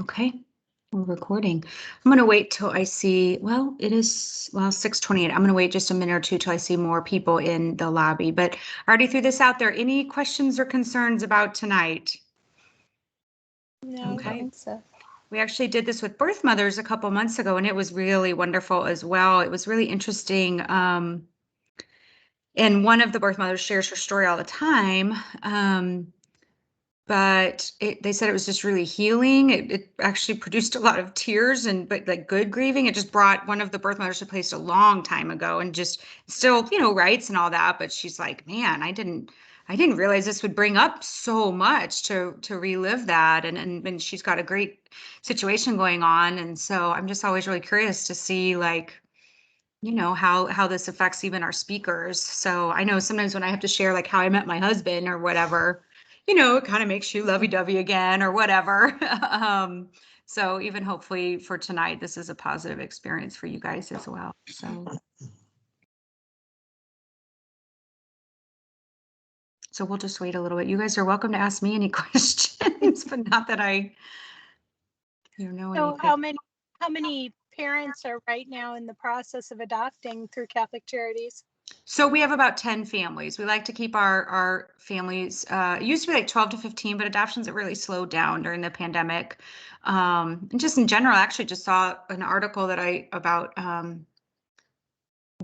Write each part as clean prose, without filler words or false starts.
Okay, we're recording. I'm going to wait till I see, well, it is, 6:28. I'm going to wait just a minute or two till I see more people in the lobby, but I already threw this out there. Any questions or concerns about tonight? No, I don't think so. We actually did this with birth mothers a couple months ago, and it was really wonderful as well. It was really interesting. And one of the birth mothers shares her story all the time. But they said it was just really healing. It actually produced a lot of tears but like good grieving. It just brought one of the birth mothers who placed a long time ago and just still, rights and all that. But she's like, man, I didn't realize this would bring up so much to relive that. And she's got a great situation going on. And so I'm just always really curious to see like, how this affects even our speakers. So I know sometimes when I have to share like how I met my husband or whatever, it kind of makes you lovey-dovey again or whatever. So even hopefully for tonight, this is a positive experience for you guys as well. So we'll just wait a little bit. You guys are welcome to ask me any questions, but not that I know So anything. how many parents are right now in the process of adopting through Catholic Charities? So we have about 10 families. We like to keep our families, it used to be like 12 to 15, but adoptions have really slowed down during the pandemic. And just in general, I actually just saw an article about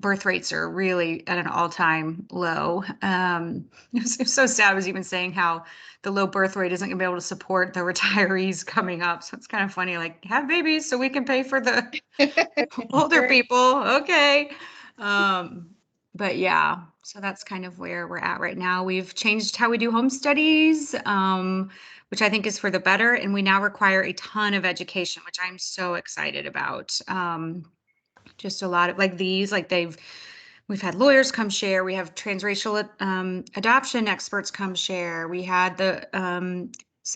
birth rates are really at an all-time low. It was so sad. I was even saying how the low birth rate isn't going to be able to support the retirees coming up. So it's kind of funny, like have babies so we can pay for the older people. Okay. But yeah, so that's kind of where we're at right now. We've changed how we do home studies, which I think is for the better. And we now require a ton of education, which I'm so excited about. Just a lot of like we've had lawyers come share. We have transracial adoption experts come share. We had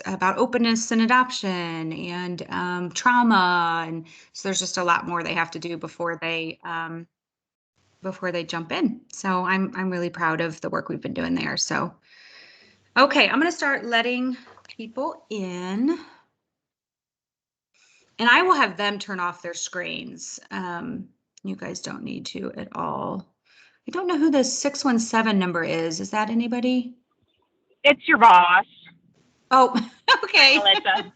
about openness and adoption and trauma. And so there's just a lot more they have to do before they jump in. So I'm really proud of the work we've been doing there. So, okay, I'm going to start letting people in. And I will have them turn off their screens. You guys don't need to at all. I don't know who the 617 number is. Is that anybody? It's your boss. Oh, okay. Melissa.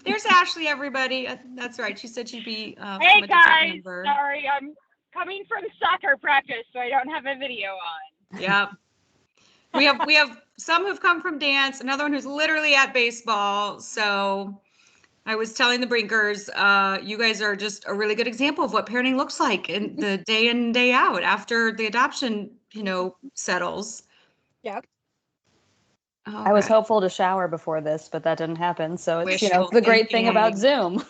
There's Ashley, everybody. That's right. She said she'd be hey guys, sorry, I'm coming from soccer practice, so I don't have a video on. Yeah. We have some who've come from dance, another one who's literally at baseball. So I was telling the Brinkers, you guys are just a really good example of what parenting looks like in the day in, day out after the adoption, settles. Yep. Okay. I was hopeful to shower before this, but that didn't happen. So it's, Wishful the great thing about Zoom.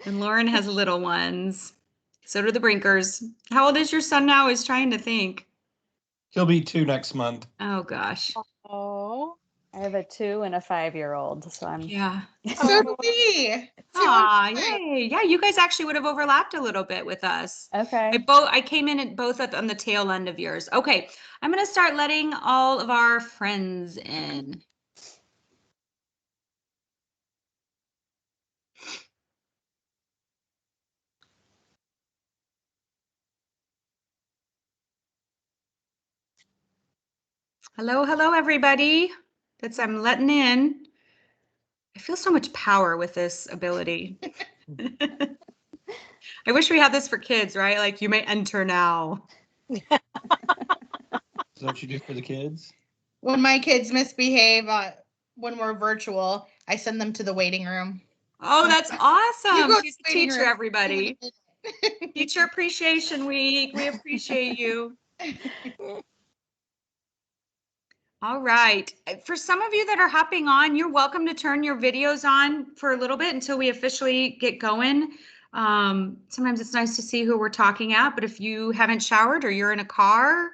And Lauren has little ones. So do the Brinkers. How old is your son now? He's trying to think. He'll be 2 next month. Oh, gosh. Oh. I have a 2 and a 5-year-old, so I'm. Yeah. So do we. Aw, yay. Yeah, you guys actually would have overlapped a little bit with us. Okay. I came in at both on the tail end of yours. Okay, I'm going to start letting all of our friends in. Hello, everybody. I'm letting in. I feel so much power with this ability. I wish we had this for kids, right? Like you may enter now. Is that what you do for the kids? When my kids misbehave when we're virtual, I send them to the waiting room. Oh, that's awesome. She's a teacher, everybody. Teacher Appreciation Week. We appreciate you. All right. For some of you that are hopping on, you're welcome to turn your videos on for a little bit until we officially get going. Sometimes it's nice to see who we're talking at, but if you haven't showered or you're in a car,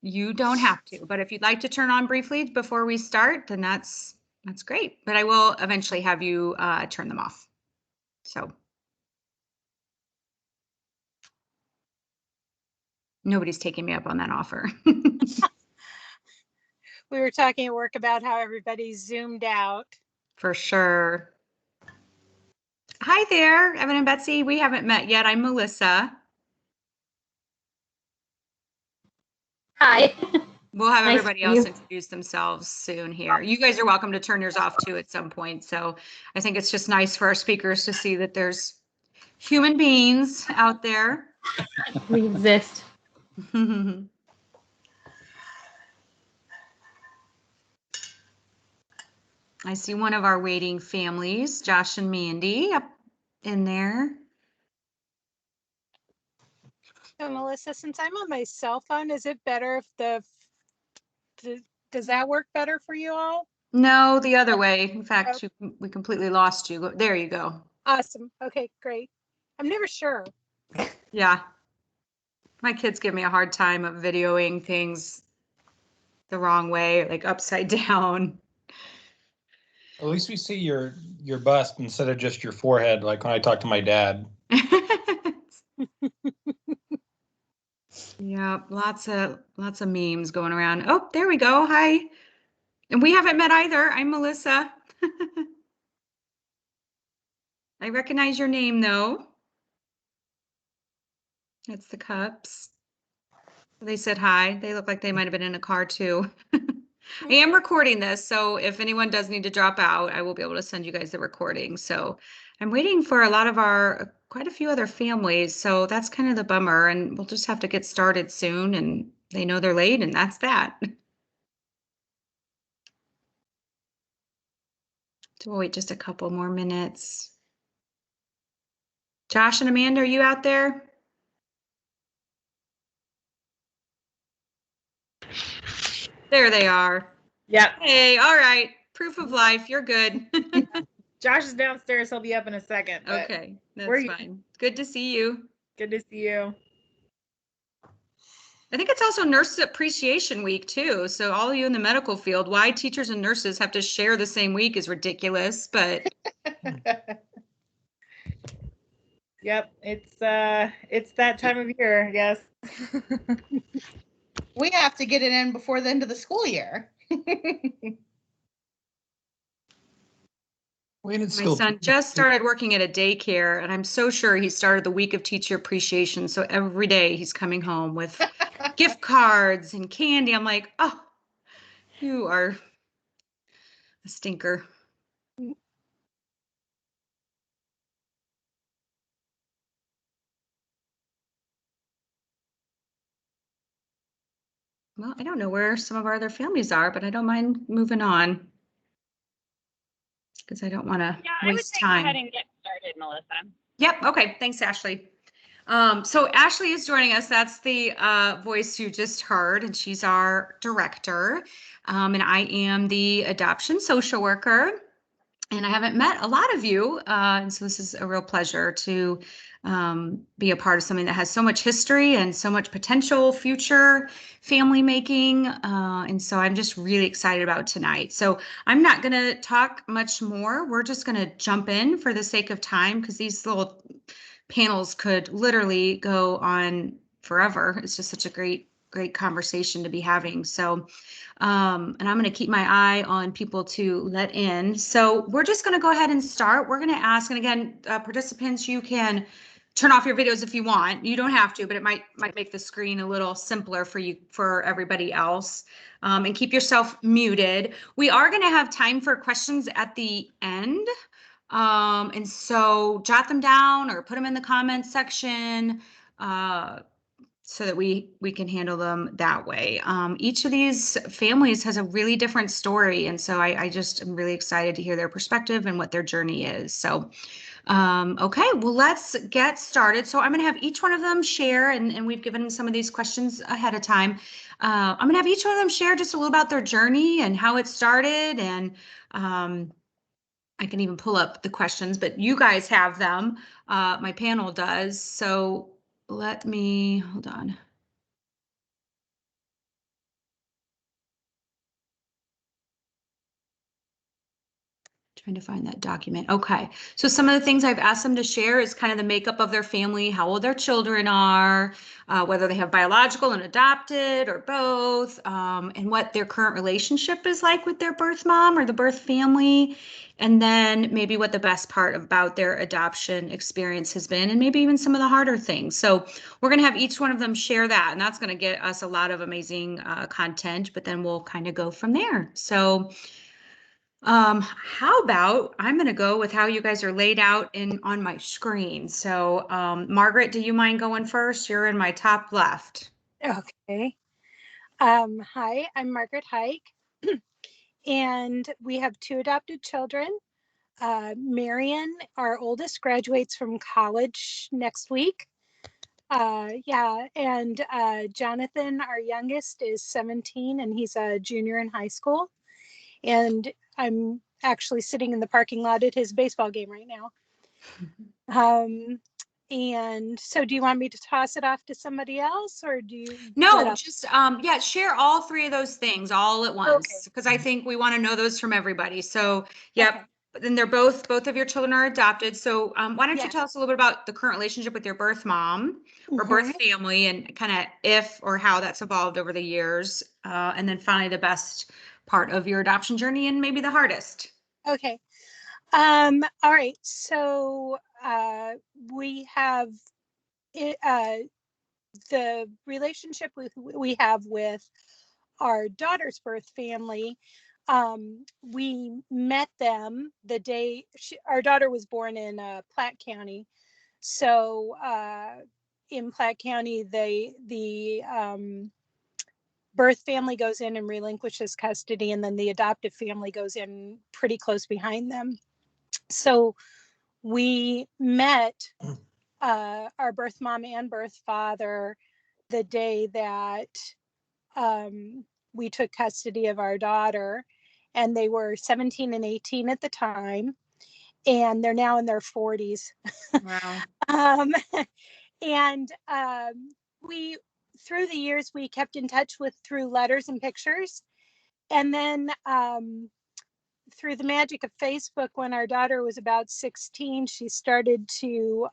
you don't have to. But if you'd like to turn on briefly before we start, then that's great. But I will eventually have you turn them off. So. Nobody's taking me up on that offer. We were talking at work about how everybody's zoomed out. For sure. Hi there, Evan and Betsy. We haven't met yet. I'm Melissa. Hi. We'll have Nice everybody to else meet you. introduce themselves soon here. You guys are welcome to turn yours off too at some point. So I think it's just nice for our speakers to see that there's human beings out there. We exist. I see one of our waiting families, Josh and Mandy, up in there. So Melissa, since I'm on my cell phone, is it better if does that work better for you all? No, the other way. In fact, we completely lost you. There you go. Awesome. Okay, great. I'm never sure. Yeah. My kids give me a hard time of videoing things the wrong way, like upside down. At least we see your bust instead of just your forehead, like when I talk to my dad. Yeah, lots of memes going around. Oh, there we go. Hi. And we haven't met either. I'm Melissa. I recognize your name though. It's the Cups. They said hi. They look like they might have been in a car too. I am recording this, so if anyone does need to drop out, I will be able to send you guys the recording. So I'm waiting for a lot of quite a few other families. So that's kind of the bummer, and we'll just have to get started soon. And they know they're late, and that's that. So we'll wait just a couple more minutes. Josh and Amanda, are you out there? There they are. Yep. Hey, all right. Proof of life. You're good. Josh is downstairs. He'll be up in a second. Okay, that's fine. Good to see you. Good to see you. I think it's also Nurse Appreciation Week too. So all of you in the medical field, why teachers and nurses have to share the same week is ridiculous, but Yep, it's that time of year, I guess. We have to get it in before the end of the school year. my son just started working at a daycare, and I'm so sure he started the week of teacher appreciation. So every day he's coming home with gift cards and candy. I'm like, oh, you are a stinker. Well, I don't know where some of our other families are, but I don't mind moving on because I don't want to waste time. Go ahead and get started, Melissa. Yep. Okay. Thanks, Ashley. So Ashley is joining us. That's the voice you just heard, and she's our director. And I am the adoption social worker. And I haven't met a lot of you, and so this is a real pleasure to be a part of something that has so much history and so much potential future family making. And so I'm just really excited about tonight. So I'm not going to talk much more. We're just going to jump in for the sake of time because these little panels could literally go on forever. It's just such a great conversation to be having. So and I'm going to keep my eye on people to let in. So we're just going to go ahead and start. We're going to ask, and again, participants, you can turn off your videos if you want. You don't have to, but it might make the screen a little simpler for everybody else. And keep yourself muted. We are going to have time for questions at the end. And so jot them down or put them in the comments section. So that we can handle them that way. Each of these families has a really different story. And so I just am really excited to hear their perspective and what their journey is. So, okay, well, let's get started. So I'm gonna have each one of them share, and we've given some of these questions ahead of time. I'm gonna have each one of them share just a little about their journey and how it started. And I can even pull up the questions, but you guys have them. My panel does. So let me, hold on. Trying to find that document. Okay. So some of the things I've asked them to share is kind of the makeup of their family, how old their children are, whether they have biological and adopted or both, and what their current relationship is like with their birth mom or the birth family. And then maybe what the best part about their adoption experience has been, and maybe even some of the harder things. So we're going to have each one of them share that, and that's going to get us a lot of amazing content, but then we'll kind of go from there. So how about I'm going to go with how you guys are laid out on my screen. So, Margaret, do you mind going first? You're in my top left. Okay. Hi, I'm Margaret Hike, and we have 2 adopted children. Marion, our oldest, graduates from college next week. Yeah, and Jonathan, our youngest, is 17, and he's a junior in high school. And I'm actually sitting in the parking lot at his baseball game right now. And so do you want me to toss it off to somebody else, or do you? No, just yeah, share all 3 of those things all at once, because I think we want to know those from everybody. So, yep. Okay. But then they're both of your children are adopted. So, why don't you Yes. tell us a little bit about the current relationship with your birth mom or birth family, and kind of if or how that's evolved over the years, and then finally the best part of your adoption journey and maybe the hardest. Okay. All right. So we have the relationship we have with our daughter's birth family. We met them the day our daughter was born in Platte County. So in Platte County, the birth family goes in and relinquishes custody, and then the adoptive family goes in pretty close behind them. So we met our birth mom and birth father the day that we took custody of our daughter, and they were 17 and 18 at the time, and they're now in their 40s. Wow. And we, through the years, we kept in touch with through letters and pictures. And then through the magic of Facebook, when our daughter was about 16, she started to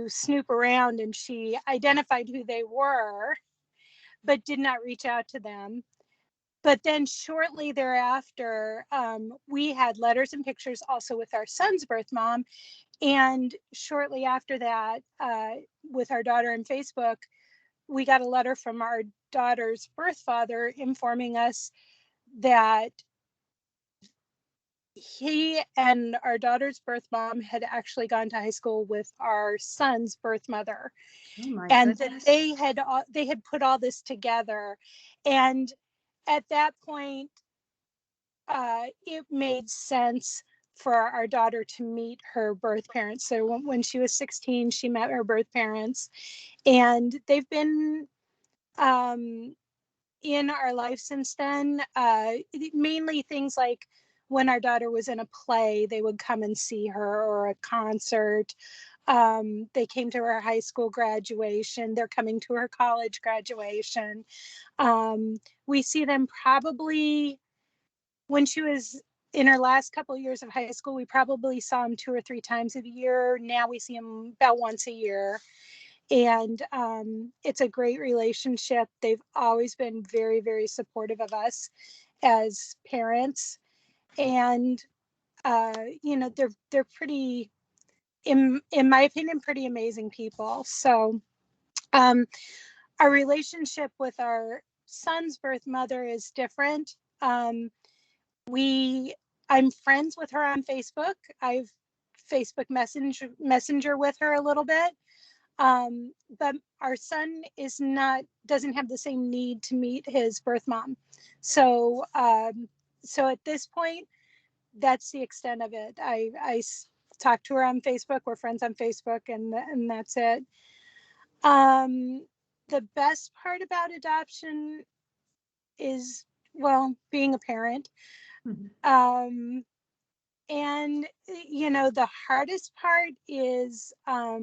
snoop around, and she identified who they were, but did not reach out to them. But then shortly thereafter, we had letters and pictures also with our son's birth mom. And shortly after that, with our daughter in Facebook, we got a letter from our daughter's birth father informing us that he and our daughter's birth mom had actually gone to high school with our son's birth mother. Oh my And goodness. that they had put all this together. And at that point, it made sense for our daughter to meet her birth parents. So when she was 16, she met her birth parents, and they've been in our life since then. Mainly things like when our daughter was in a play, they would come and see her, or a concert. They came to her high school graduation. They're coming to her college graduation. We see them probably when she was in her last couple of years of high school. We probably saw them 2 or 3 times a year. Now we see them about once a year. And it's a great relationship. They've always been very, very supportive of us as parents. And, they're pretty, in my opinion, pretty amazing people. So our relationship with our son's birth mother is different. I'm friends with her on Facebook. I've Facebook messenger with her a little bit. But our son doesn't have the same need to meet his birth mom. So at this point, that's the extent of it. I talk to her on Facebook. We're friends on Facebook, and that's it. The best part about adoption is, well, being a parent. And the hardest part is I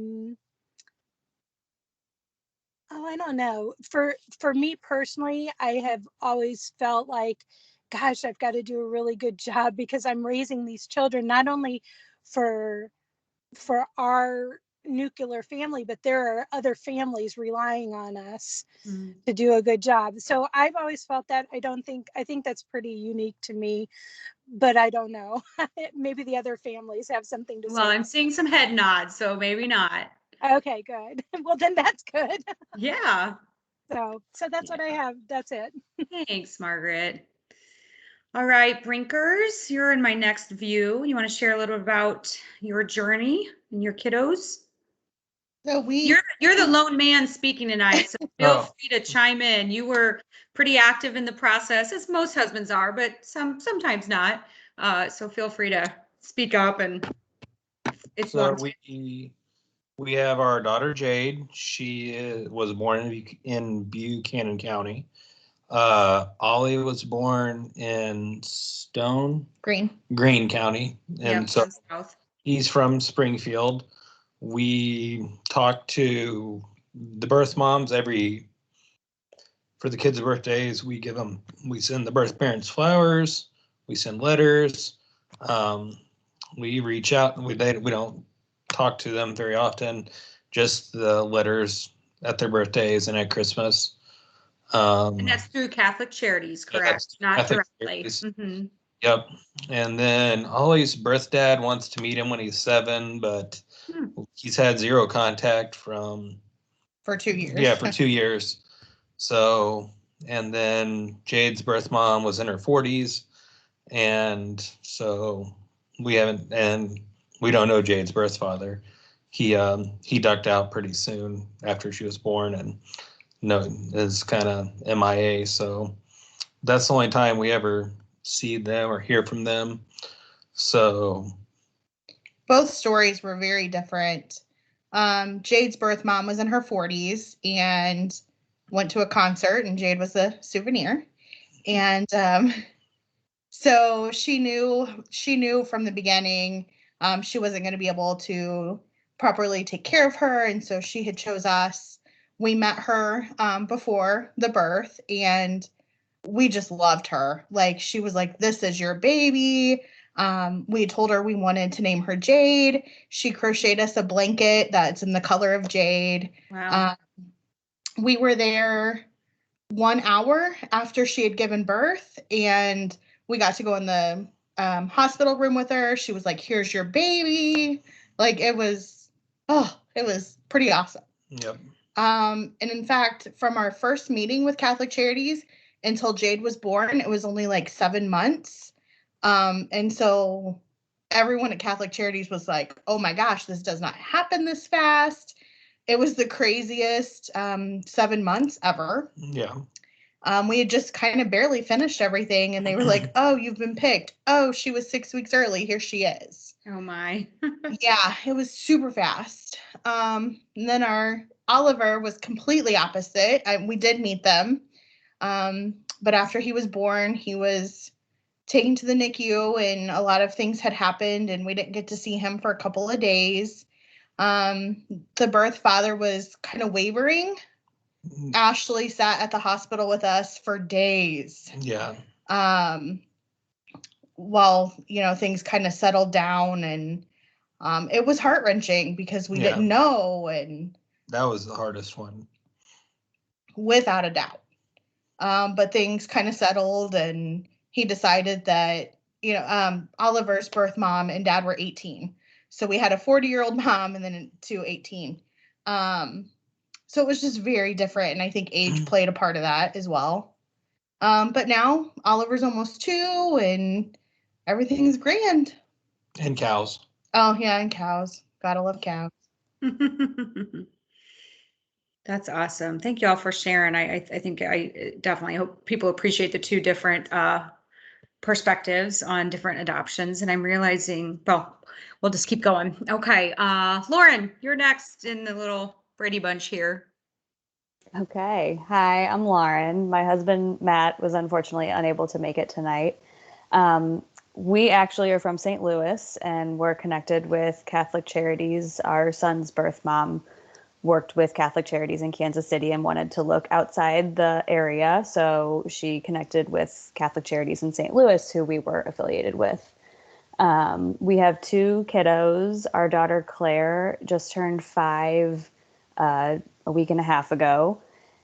don't know. For me personally, I have always felt like gosh, I've got to do a really good job because I'm raising these children not only for our nuclear family, but there are other families relying on us to do a good job. So I've always felt that. I think that's pretty unique to me, but I don't know. Maybe the other families have something to say. Well, I'm seeing some head nods, so maybe not. Okay, good. Well, then that's good. Yeah. So that's what I have. That's it. Thanks, Margaret. All right, Brinkers, you're in my next view. You want to share a little about your journey and your kiddos? So You're the lone man speaking tonight, so feel Oh. free to chime in. You were pretty active in the process, as most husbands are, but sometimes not. So feel free to speak up and if you So want to. we have our daughter Jade. She was born in Buchanan County. Ollie was born in Green County, and so South. he's from Springfield. We talk to the birth moms for the kids' birthdays. We send the birth parents flowers. We send letters. We reach out. We don't talk to them very often. Just the letters at their birthdays and at Christmas. And that's through Catholic Charities, correct? Not Catholic directly. Charities. Yep. And then Ollie's birth dad wants to meet him when he's 7, but he's had 0 contact for 2 years. Yeah, for 2 years. So, and then Jade's birth mom was in her 40s, and so we don't know Jade's birth father. He ducked out pretty soon after she was born, and is kind of MIA. So that's the only time we ever see them or hear from them. So both stories were very different. Jade's birth mom was in her 40s and went to a concert, and Jade was a souvenir. And so she knew from the beginning she wasn't going to be able to properly take care of her, and so she had chose us. We met her before the birth, and we just loved her. Like, she was like, "This is your baby." We told her we wanted to name her Jade. She crocheted us a blanket that's in the color of Jade. Wow. We were there 1 hour after she had given birth, and we got to go in the hospital room with her. She was like, "Here's your baby." Like, it was pretty awesome. Yep. And in fact, from our first meeting with Catholic Charities until Jade was born, it was only like 7 months. And so everyone at Catholic Charities was like, "Oh my gosh, this does not happen this fast." It was the craziest 7 months ever. Yeah. We had just kind of barely finished everything, and they were like, "Oh, you've been picked. Oh, she was 6 weeks early. Here she is." Oh my. Yeah, it was super fast. And then our Oliver was completely opposite. We did meet them. But after he was born, he was taken to the NICU, and a lot of things had happened, and we didn't get to see him for a couple of days. The birth father was kind of wavering. Ashley sat at the hospital with us for days. Yeah. While, things kind of settled down, and it was heart-wrenching because we didn't know, and that was the hardest one. Without a doubt. But things kind of settled, and he decided that, Oliver's birth mom and dad were 18. So we had a 40-year-old mom and then 2 18. So it was just very different, and I think age played a part of that as well. But now Oliver's almost 2, and everything's grand. And cows. Oh, yeah, and cows. Gotta love cows. That's awesome. Thank you all for sharing. I think I definitely hope people appreciate the 2 different perspectives on different adoptions. And I'm realizing, well, we'll just keep going. Okay. Lauren, you're next in the little Brady Bunch here. Okay. Hi, I'm Lauren. My husband, Matt, was unfortunately unable to make it tonight. We actually are from St. Louis, and we're connected with Catholic Charities. Our son's birth mom worked with Catholic Charities in Kansas City and wanted to look outside the area. So she connected with Catholic Charities in St. Louis, who we were affiliated with. We have 2 kiddos. Our daughter Claire just turned 5 a week and a half ago.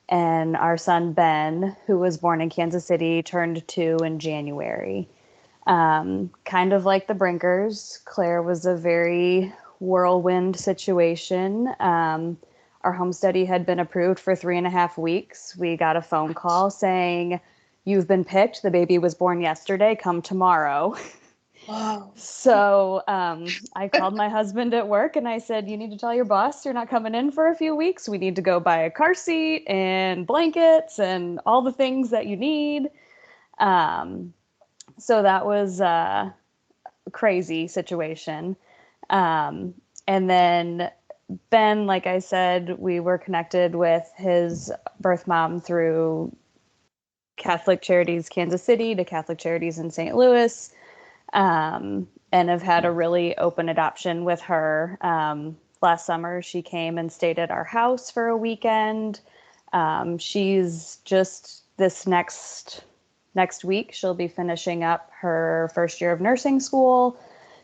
And our son Ben, who was born in Kansas City, turned 2 in January. Kind of like the Brinkers, Claire was a very whirlwind situation. Our home study had been approved for 3.5 weeks. We got a phone call saying, "You've been picked. The baby was born yesterday. Come tomorrow." Wow. So I called my husband at work and I said, "You need to tell your boss you're not coming in for a few weeks. We need to go buy a car seat and blankets and all the things that you need." So that was a crazy situation. And then Ben, like I said, we were connected with his birth mom through Catholic Charities Kansas City to Catholic Charities in St. Louis, and have had a really open adoption with her. Last summer, she came and stayed at our house for a weekend. She's just this next week, she'll be finishing up her first year of nursing school.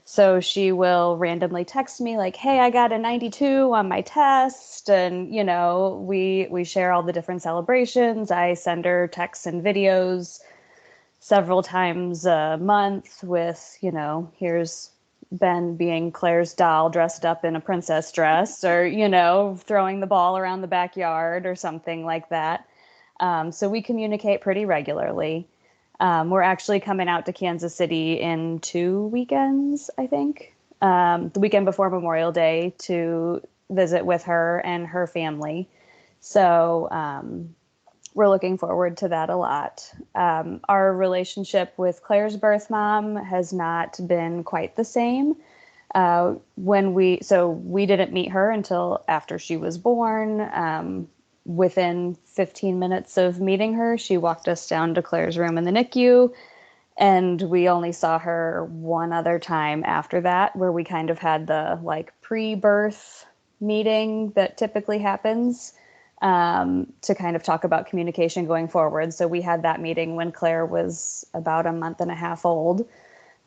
So she will randomly text me like, "Hey, I got a 92 on my test." And, we share all the different celebrations. I send her texts and videos several times a month with, here's Ben being Claire's doll dressed up in a princess dress, or, throwing the ball around the backyard or something like that. So we communicate pretty regularly. We're actually coming out to Kansas City in 2 weekends, I think. The weekend before Memorial Day to visit with her and her family. So we're looking forward to that a lot. Our relationship with Claire's birth mom has not been quite the same. We didn't meet her until after she was born. Within 15 minutes of meeting her, she walked us down to Claire's room in the NICU, and we only saw her one other time after that, where we kind of had the pre-birth meeting that typically happens, to kind of talk about communication going forward. So we had that meeting when Claire was about a month and a half old.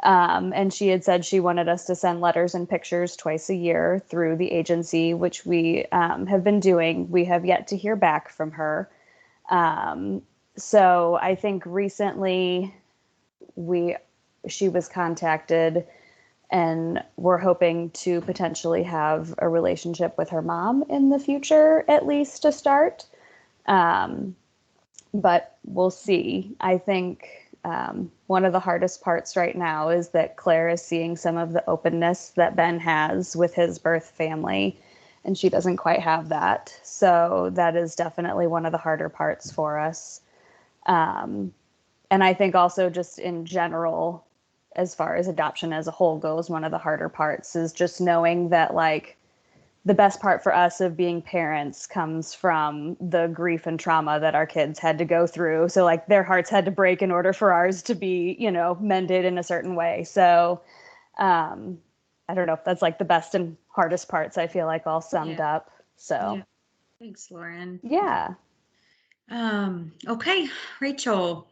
And she had said she wanted us to send letters and pictures twice a year through the agency, which we have been doing. We have yet to hear back from her. So I think recently she was contacted, and we're hoping to potentially have a relationship with her mom in the future, at least to start. But we'll see. I think one of the hardest parts right now is that Claire is seeing some of the openness that Ben has with his birth family, and she doesn't quite have that. So that is definitely one of the harder parts for us. And I think also just in general, as far as adoption as a whole goes, one of the harder parts is just knowing that the best part for us of being parents comes from the grief and trauma that our kids had to go through. So their hearts had to break in order for ours to be, mended in a certain way. So I don't know. That's the best and hardest parts, I feel all summed up. So Yeah. Thanks, Lauren. yeah. Okay, Rachel.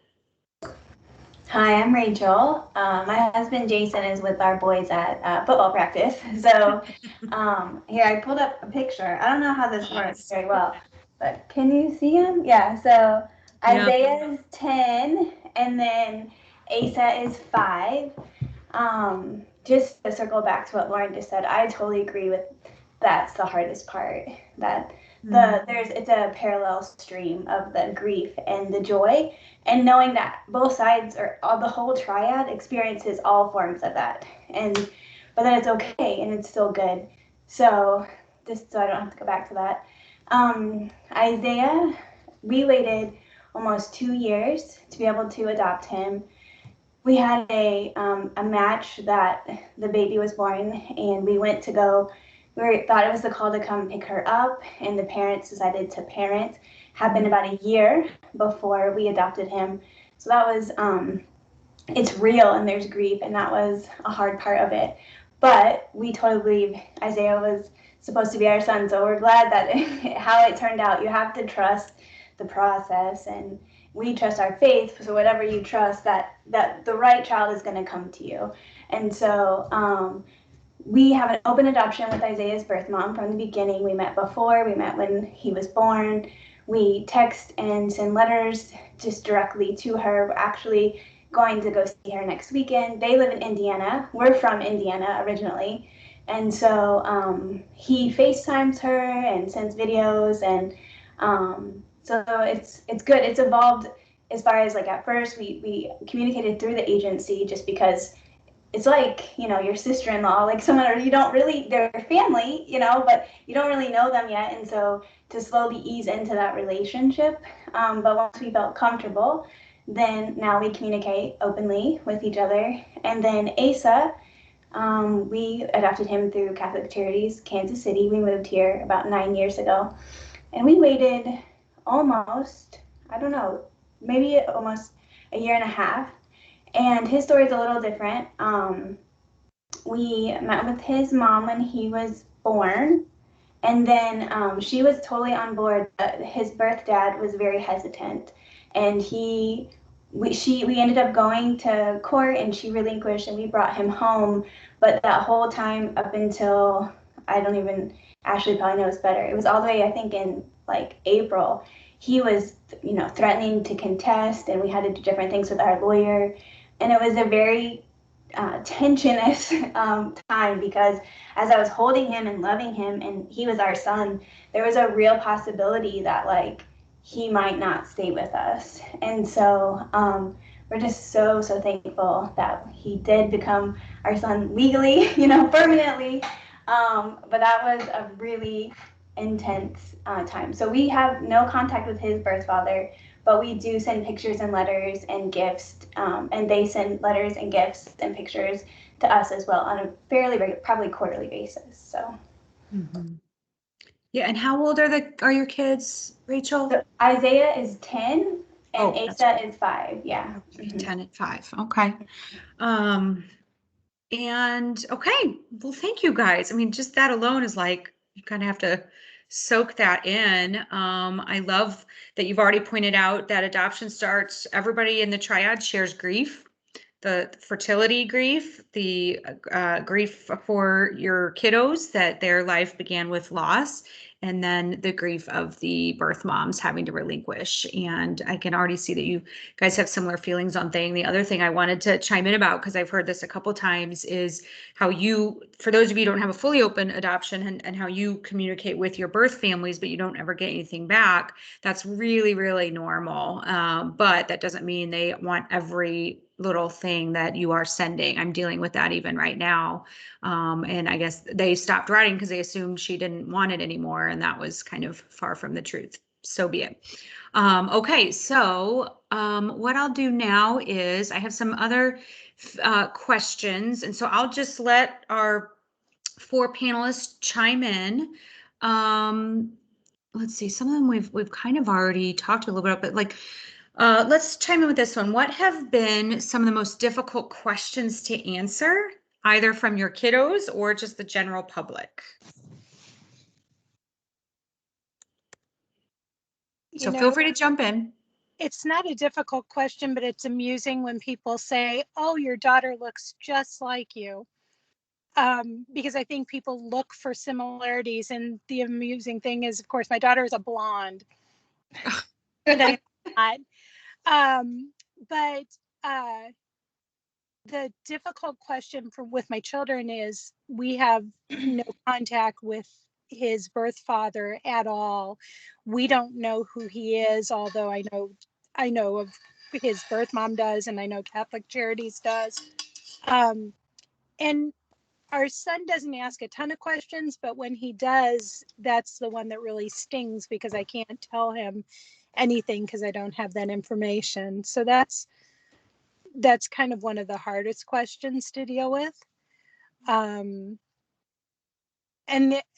Hi, I'm Rachel. My husband Jason is with our boys at football practice. So here I pulled up a picture. I don't know how this works very well, but can you see him? Yeah. So Isaiah is 10, and then Asa is 5. Just to circle back to what Lauren just said, I totally agree with that's the hardest part. That it's a parallel stream of the grief and the joy, and knowing that both sides or the whole triad experiences all forms of that, but then it's okay and it's still good. So just so I don't have to go back to that. Isaiah, we waited almost 2 years to be able to adopt him. We had a match that the baby was born, and we went to go. We thought it was the call to come pick her up, and the parents decided to parent. Happened about a year before we adopted him. So that was, it's real, and there's grief, and that was a hard part of it. But we totally believe Isaiah was supposed to be our son. So we're glad that how it turned out. You have to trust the process, and we trust our faith. So whatever you trust, that the right child is going to come to you. And so we have an open adoption with Isaiah's birth mom from the beginning. We met before, we met when he was born. We text and send letters just directly to her. We're actually going to go see her next weekend. They live in Indiana. We're from Indiana originally. And so he FaceTimes her and sends videos. And so it's good. It's evolved as far as like at first we communicated through the agency just because it's like, you know, your sister-in-law, like someone you don't really, they're family, you know, but you don't really know them yet. And so to slowly ease into that relationship. But once we felt comfortable, then now we communicate openly with each other. And then Asa, we adopted him through Catholic Charities, Kansas City. We moved here about 9 years ago. And we waited almost, I don't know, maybe almost a year and a half. And his story is a little different. We met with his mom when he was born, and then she was totally on board. His birth dad was very hesitant, and we ended up going to court, and she relinquished, and we brought him home. But that whole time up until, I don't even, Ashley probably knows better, it was all the way, I think, in like April. He was, you know, threatening to contest, and we had to do different things with our lawyer. And it was a very tensionous time, because as I was holding him and loving him, and he was our son, there was a real possibility that like he might not stay with us. And so we're just so thankful that he did become our son legally, you know, permanently. But that was a really intense time. So we have no contact with his birth father, but we do send pictures and letters and gifts, and they send letters and gifts and pictures to us as well on a fairly regular, probably quarterly basis. So. Mm-hmm. Yeah, and how old are your kids, Rachel? So Isaiah is 10 and Asa is 5. Yeah. Mm-hmm. 10 and 5. Okay. And okay, well, thank you guys. I mean, just that alone is like, you kind of have to soak that in. I love that you've already pointed out that adoption starts, everybody in the triad shares grief, the fertility grief, the grief for your kiddos, that their life began with loss, and then the grief of the birth moms having to relinquish. And I can already see that you guys have similar feelings on thing. The other thing I wanted to chime in about, because I've heard this a couple times, is how you, for those of you who don't have a fully open adoption, and how you communicate with your birth families, but you don't ever get anything back. That's really, really normal. But that doesn't mean they want every little thing that you are sending. I'm dealing with that even right now. And I guess they stopped writing because they assumed she didn't want it anymore. And that was kind of far from the truth. So be it. Okay, so what I'll do now is I have some other questions. And so I'll just let our 4 panelists chime in. Let's see, some of them we've kind of already talked a little bit about, but like, let's chime in with this one. What have been some of the most difficult questions to answer, either from your kiddos or just the general public? So feel free to jump in. It's not a difficult question, but it's amusing when people say, oh, your daughter looks just like you. Because I think people look for similarities. And the amusing thing is, of course, my daughter is a blonde. And I'm not. But the difficult question with my children is, we have no contact with his birth father at all. We don't know who he is, although I know of his birth mom does, and I know Catholic Charities does. And our son doesn't ask a ton of questions, but when he does, that's the one that really stings, because I can't tell him anything because I don't have that information. So that's kind of one of the hardest questions to deal with. And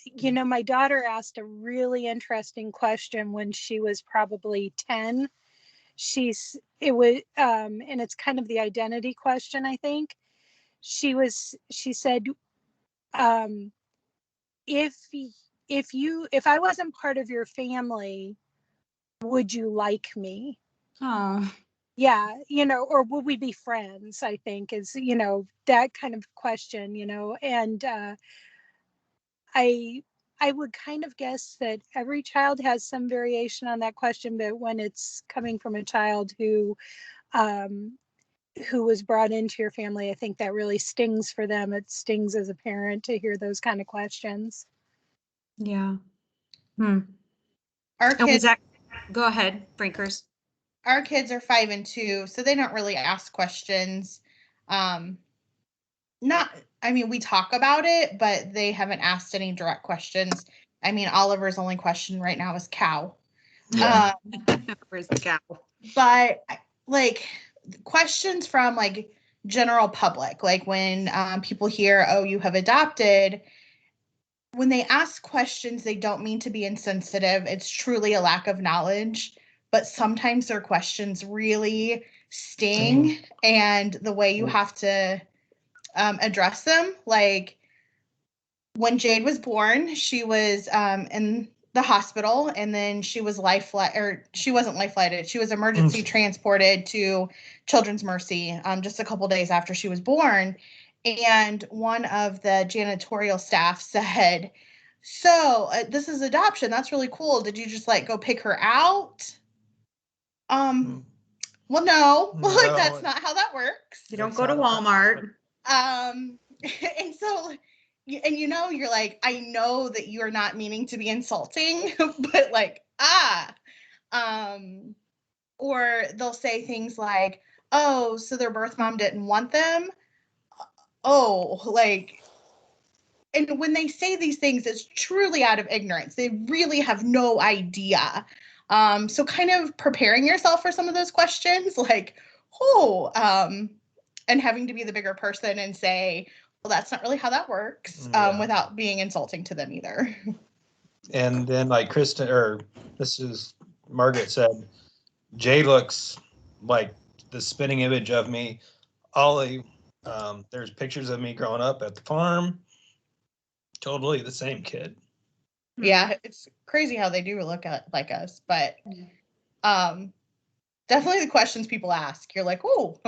you know, my daughter asked a really interesting question when she was probably 10. And it's kind of the identity question, I think. She said, if I wasn't part of your family, would you like me? Oh, Yeah, or would we be friends? I think is, that kind of question, and I I would kind of guess that every child has some variation on that question, but when it's coming from a child um, who was brought into your family, I think that really stings for them. It stings as a parent to hear those kind of questions. yeah. Hmm. Our And was kids, that, go ahead, Brinkers. our kids are 5 and 2, so they don't really ask questions. Not, I mean, we talk about it, but they haven't asked any direct questions. I mean, Oliver's only question right now is cow. Yeah. Where's the cow? But like questions from like general public, like when people hear, oh, you have adopted, when they ask questions, they don't mean to be insensitive. It's truly a lack of knowledge, but sometimes their questions really sting, and the way you have to address them, like when Jade was born, she was in the hospital, and then she was she wasn't life flighted. She was emergency transported to Children's Mercy just a couple days after she was born. And one of the janitorial staff said, so this is adoption. That's really cool. Did you just like go pick her out? Well, no, like that's not how that works. You don't go to Walmart. And so, and you're like, I know that you're not meaning to be insulting, but like, or they'll say things like, oh, so their birth mom didn't want them. Oh, like, and when they say these things, it's truly out of ignorance. They really have no idea. So kind of preparing yourself for some of those questions, like, and having to be the bigger person and say, well, that's not really how that works, without being insulting to them either. And then like Kristen, or Margaret said, Jay looks like the spinning image of me. Ollie, there's pictures of me growing up at the farm. Totally the same kid. Yeah, it's crazy how they do look like us, but definitely the questions people ask, you're like, oh.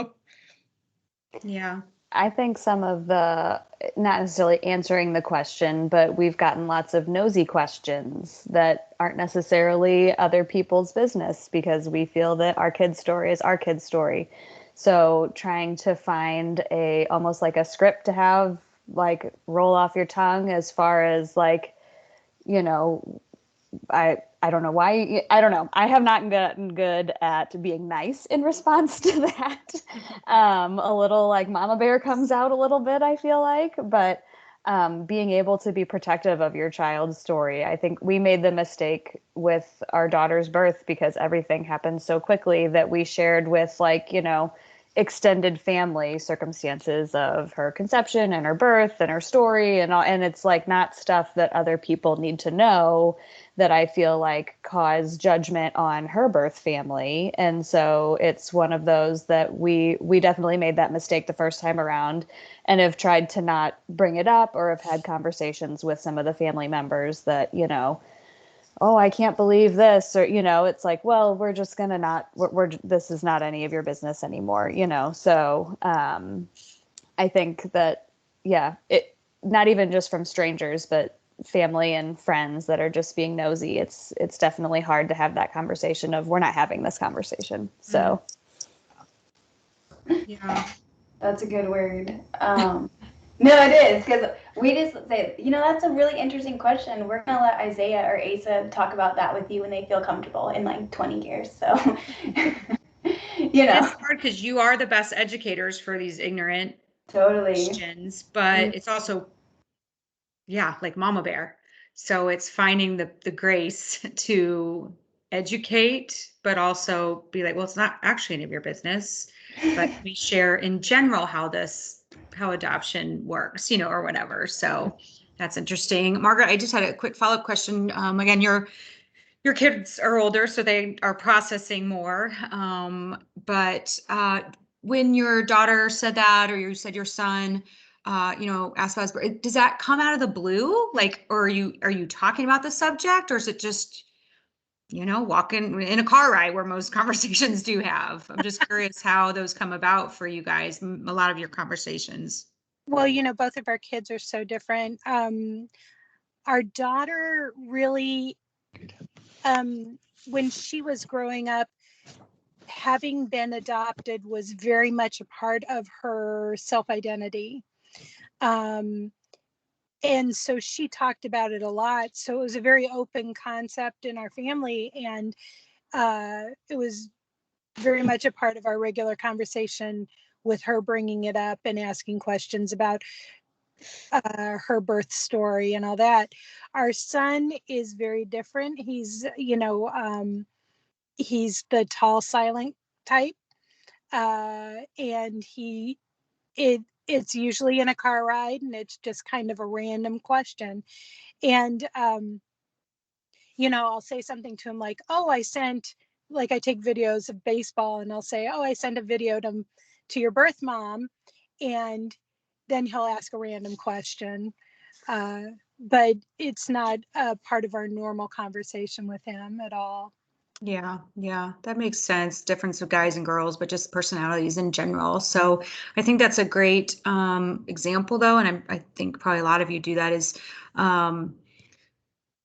Yeah. I think some of the, not necessarily answering the question, but we've gotten lots of nosy questions that aren't necessarily other people's business because we feel that our kid's story is our kid's story. So trying to find almost like a script to have like roll off your tongue as far as like, I don't know why. I don't know. I have not gotten good at being nice in response to that. A little like mama bear comes out a little bit, I feel like, but being able to be protective of your child's story. I think we made the mistake with our daughter's birth because everything happened so quickly that we shared with extended family circumstances of her conception and her birth and her story and all, and it's like not stuff that other people need to know, that I feel like cause judgment on her birth family. And so it's one of those that we definitely made that mistake the first time around and have tried to not bring it up, or have had conversations with some of the family members that, oh, I can't believe this, or, it's like, well, we're just going to not, this is not any of your business anymore, So I think that, it, not even just from strangers, but family and friends that are just being nosy. It's definitely hard to have that conversation of, we're not having this conversation. So. Yeah. That's a good word. No, it is, because we just say, that's a really interesting question. We're going to let Isaiah or Asa talk about that with you when they feel comfortable in like 20 years. So, It's hard because you are the best educators for these ignorant questions, but it's also, like mama bear. So it's finding the grace to educate, but also be like, well, it's not actually any of your business, but we share in general how adoption works, or whatever. So that's interesting. Margaret, I just had a quick follow-up question. Again, your kids are older, so they are processing more. But when your daughter said that, or you said your son, ask about his birth. Does that come out of the blue? Like, or are you talking about the subject, or is it just, walking in a car ride where most conversations do have? I'm just curious how those come about for you guys, a lot of your conversations. Well, both of our kids are so different. Our daughter really, when she was growing up, having been adopted was very much a part of her self-identity. And so she talked about it a lot. So it was a very open concept in our family. And it was very much a part of our regular conversation, with her bringing it up and asking questions about her birth story and all that. Our son is very different. He's the tall, silent type, and it's usually in a car ride, and it's just kind of a random question. And I'll say something to him like, "Oh, I take videos of baseball, and I'll say, "Oh, I sent a video to your birth mom," and then he'll ask a random question. But it's not a part of our normal conversation with him at all. Yeah, that makes sense. Difference of guys and girls, but just personalities in general. So I think that's a great example, though, and I think probably a lot of you do that. Is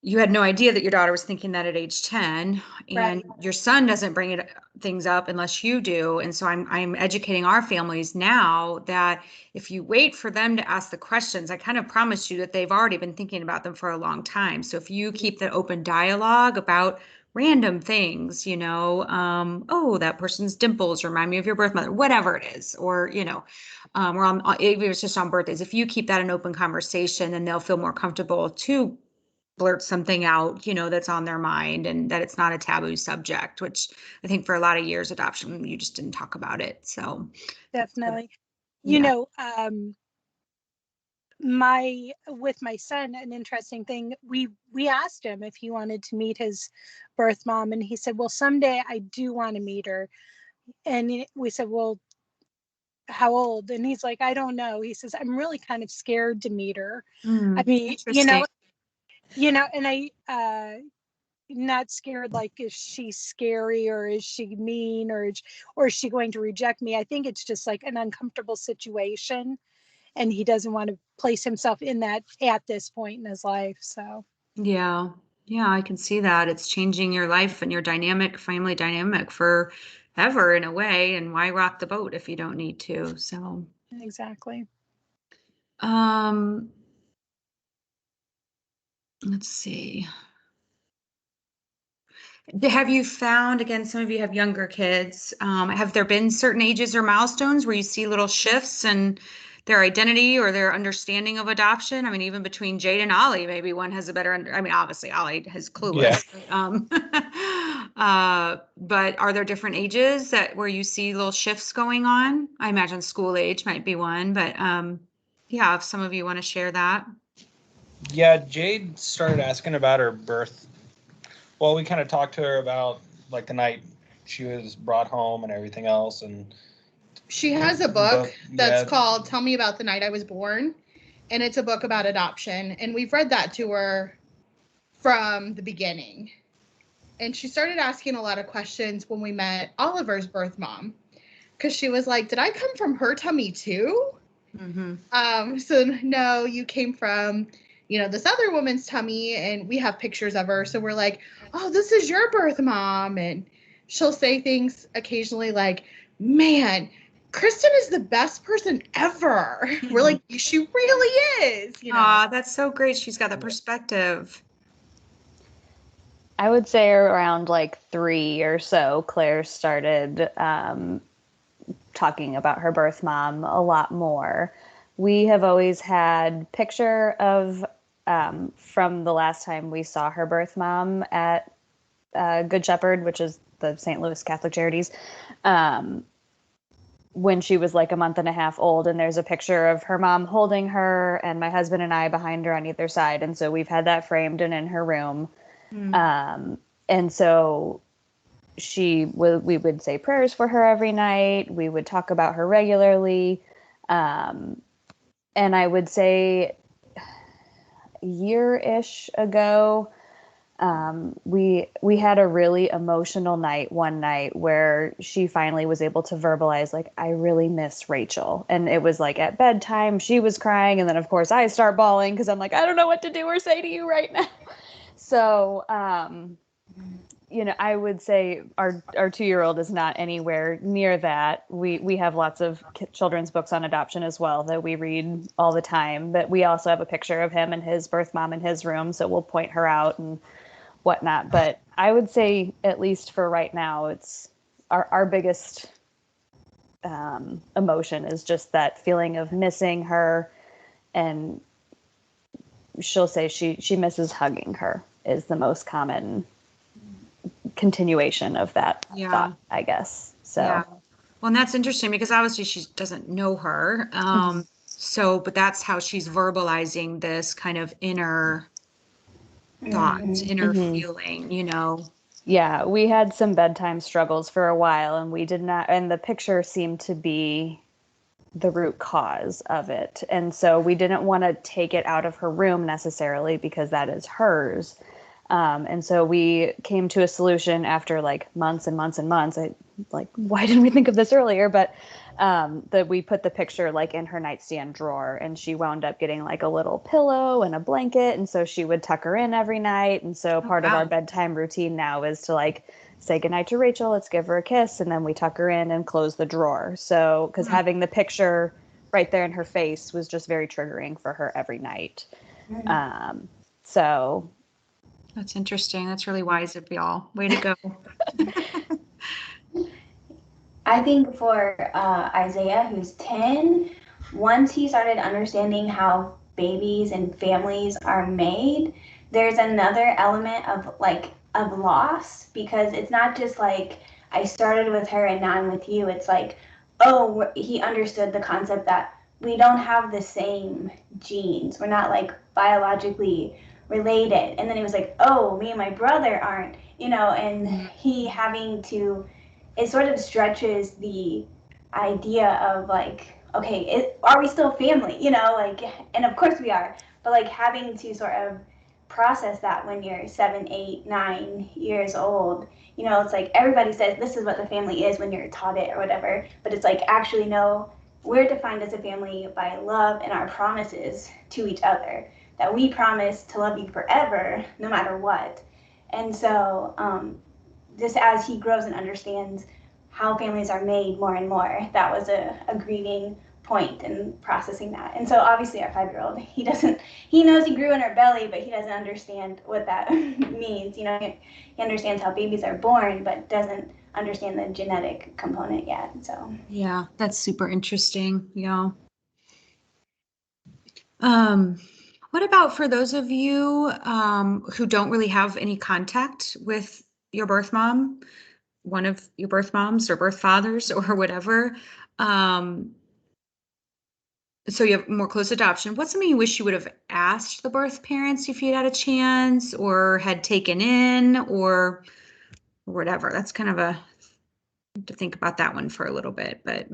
you had no idea that your daughter was thinking that at age 10, and Right. your son doesn't bring things up unless you do. And so I'm educating our families now that if you wait for them to ask the questions, I kind of promise you that they've already been thinking about them for a long time. So if you keep the open dialogue about random things, oh, that person's dimples remind me of your birth mother, whatever it is, or, or if it's just on birthdays, if you keep that an open conversation, then they'll feel more comfortable to blurt something out, that's on their mind, and that it's not a taboo subject, which I think for a lot of years adoption, you just didn't talk about it. So Definitely. Yeah. With my son, an interesting thing, we asked him if he wanted to meet his birth mom, and he said, well, someday I do want to meet her. And we said, well, how old? And he's like, I don't know. He says, I'm really kind of scared to meet her. I mean, Interesting. And I not scared like, is she scary, or is she mean, or is she going to reject me? I think it's just like an uncomfortable situation, and he doesn't want to place himself in that at this point in his life. So Yeah, I can see that. It's changing your life and your family dynamic forever in a way, and why rock the boat if you don't need to? So exactly. Let's see. Have you found, again, some of you have younger kids, have there been certain ages or milestones where you see little shifts in their identity or their understanding of adoption? I mean, even between Jade and Ollie, maybe one has a better obviously Ollie has clueless. Yeah. But are there different ages where you see little shifts going on? I imagine school age might be one, but yeah, if some of you want to share that. Yeah, Jade started asking about her birth. Well, we kind of talked to her about like the night she was brought home and everything else, and she has a book that's called Tell Me About the Night I Was Born, and it's a book about adoption, and we've read that to her from the beginning. And she started asking a lot of questions when we met Oliver's birth mom, because she was like, did I come from her tummy too? So no, you came from this other woman's tummy, and we have pictures of her, so we're like, oh, this is your birth mom. And she'll say things occasionally like, man, Kristen is the best person ever. We're like, she really is. That's so great. She's got the perspective. I would say around like 3 or so, Claire started talking about her birth mom a lot more. We have always had picture of from the last time we saw her birth mom at Good Shepherd, which is the St. Louis Catholic Charities, when she was like a month and a half old. And there's a picture of her mom holding her and my husband and I behind her on either side. And so we've had that framed and in her room. And so we would say prayers for her every night. We would talk about her regularly. And I would say a year-ish ago, we had a really emotional night one night where she finally was able to verbalize, like, I really miss Rachel. And it was like at bedtime, she was crying. And then of course I start bawling because I'm like, I don't know what to do or say to you right now. So, I would say our 2-year-old is not anywhere near that. We have lots of children's books on adoption as well that we read all the time, but we also have a picture of him and his birth mom in his room. So we'll point her out and whatnot. But I would say, at least for right now, it's our biggest emotion is just that feeling of missing her. And she'll say she misses hugging her is the most common continuation of that thought, I guess. So, yeah. Well, and that's interesting because obviously she doesn't know her. But that's how she's verbalizing this kind of inner thoughts, inner feeling, Yeah, we had some bedtime struggles for a while, and we did not, and the picture seemed to be the root cause of it. And so we didn't want to take it out of her room necessarily because that is hers. And so we came to a solution after like months and months and months. Why didn't we think of this earlier? But that we put the picture like in her nightstand drawer, and she wound up getting like a little pillow and a blanket. And so she would tuck her in every night. And so part of our bedtime routine now is to like say goodnight to Rachel, let's give her a kiss, and then we tuck her in and close the drawer. So, because having the picture right there in her face was just very triggering for her every night. So that's interesting. That's really wise of y'all. Way to go. I think for Isaiah, who's 10, once he started understanding how babies and families are made, there's another element of loss, because it's not just like I started with her and now I'm with you. It's like, oh, he understood the concept that we don't have the same genes. We're not like biologically related. And then he was like, oh, me and my brother aren't, and he having to, it sort of stretches the idea of like, okay, are we still family? And of course we are, but like having to sort of process that when you're 7, 8, 9 years old. It's like everybody says this is what the family is when you're taught it or whatever, but it's like, actually, no, we're defined as a family by love and our promises to each other, that we promise to love you forever, no matter what. And so just as he grows and understands how families are made more and more, that was a grieving point in processing that. And so obviously our 5-year-old, he knows he grew in our belly, but he doesn't understand what that means. He understands how babies are born, but doesn't understand the genetic component yet. So yeah, that's super interesting. Yeah. What about for those of you who don't really have any contact with your birth mom, one of your birth moms or birth fathers or whatever? So you have more close adoption. What's something you wish you would have asked the birth parents if you'd had a chance, or had taken in, or whatever? That's kind of to think about that one for a little bit, but.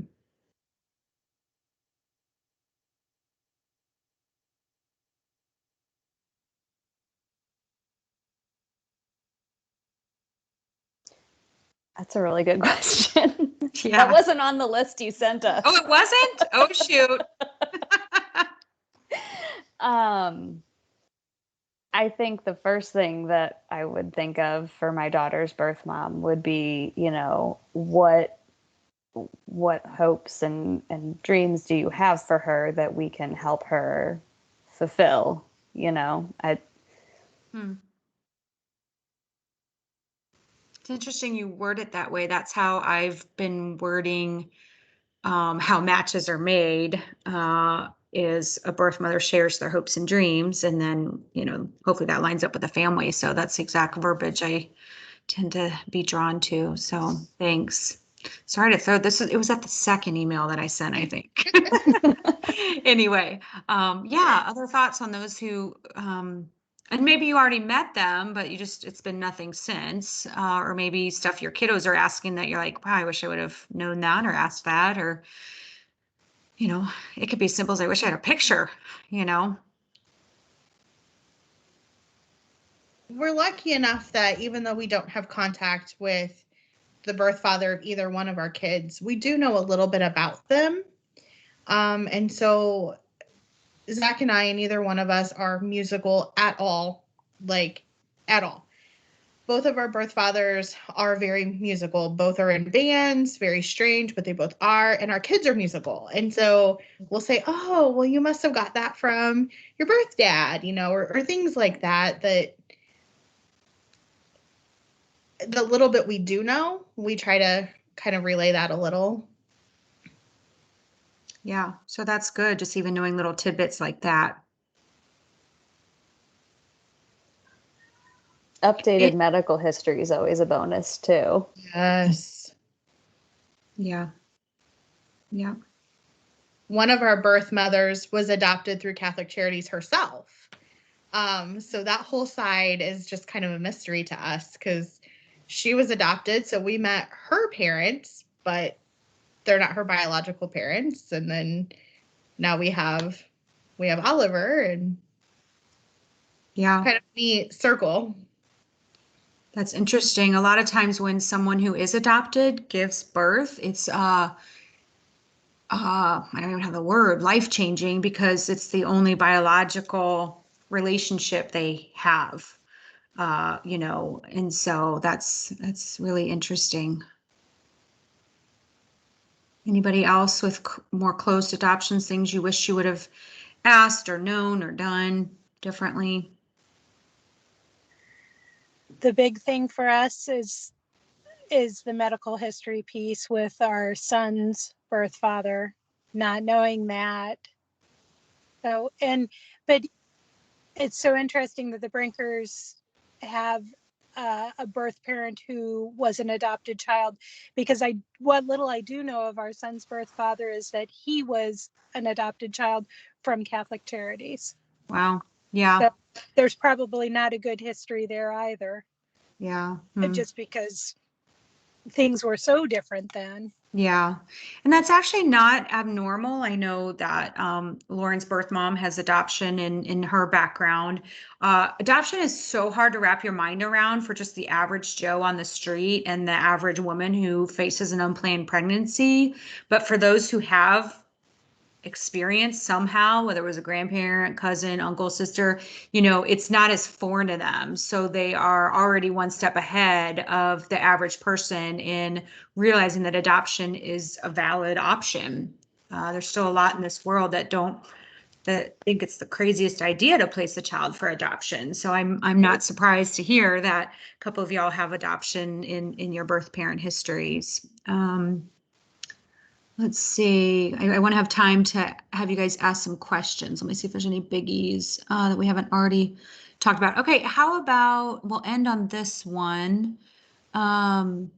that's a really good question. Yeah. That wasn't on the list you sent us. Oh, it wasn't? Oh, shoot. I think the first thing that I would think of for my daughter's birth mom would be, what hopes and dreams do you have for her that we can help her fulfill? It's interesting you word it that way. That's how I've been wording how matches are made, is a birth mother shares their hopes and dreams, and then, hopefully that lines up with the family. So that's the exact verbiage I tend to be drawn to. So thanks. Sorry to throw this. It was at the second email that I sent, I think. Anyway, yeah, other thoughts on those who, and maybe you already met them, but it's been nothing since, or maybe stuff your kiddos are asking that you're like, wow, I wish I would have known that or asked that, or it could be as simple as I wish I had a picture, We're lucky enough that even though we don't have contact with the birth father of either one of our kids, we do know a little bit about them. And so Zach and I, and neither one of us are musical at all, like at all. Both of our birth fathers are very musical. Both are in bands, very strange, but they both are. And our kids are musical. And so we'll say, oh, well, you must have got that from your birth dad, or things like that, that the little bit we do know, we try to kind of relay that a little. Yeah. So that's good. Just even knowing little tidbits like that. Updated medical history is always a bonus too. Yes. Yeah. Yeah. One of our birth mothers was adopted through Catholic Charities herself. So that whole side is just kind of a mystery to us because she was adopted. So we met her parents, but they're not her biological parents. And then now we have Oliver, and yeah, kind of neat circle. That's interesting. A lot of times when someone who is adopted gives birth, it's I don't even have the word, life-changing, because it's the only biological relationship they have. And so that's really interesting. Anybody else with more closed adoptions, things you wish you would have asked or known or done differently? The big thing for us is the medical history piece with our son's birth father, not knowing that. So, but it's so interesting that the Brinkers have a birth parent who was an adopted child, because what little I do know of our son's birth father is that he was an adopted child from Catholic Charities. Wow. Yeah. So there's probably not a good history there either. Yeah. Just because things were so different then. Yeah. And that's actually not abnormal. I know that Lauren's birth mom has adoption in her background. Adoption is so hard to wrap your mind around for just the average Joe on the street and the average woman who faces an unplanned pregnancy. But for those who have experience somehow, whether it was a grandparent, cousin, uncle, sister, it's not as foreign to them. So they are already one step ahead of the average person in realizing that adoption is a valid option. There's still a lot in this world that think it's the craziest idea to place a child for adoption. So I'm not surprised to hear that a couple of y'all have adoption in your birth parent histories. Let's see. I want to have time to have you guys ask some questions. Let me see if there's any biggies that we haven't already talked about. Okay, how about we'll end on this one. They're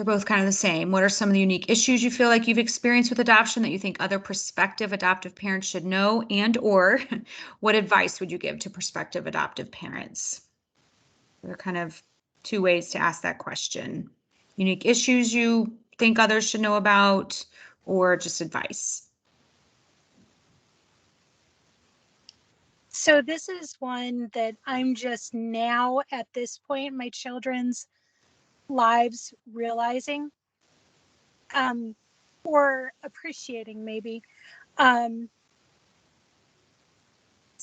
both kind of the same. What are some of the unique issues you feel like you've experienced with adoption that you think other prospective adoptive parents should know, and or what advice would you give to prospective adoptive parents? They're kind of two ways to ask that question. Unique issues you think others should know about, or just advice? So this is one that I'm just now at this point in my children's lives realizing, or appreciating maybe.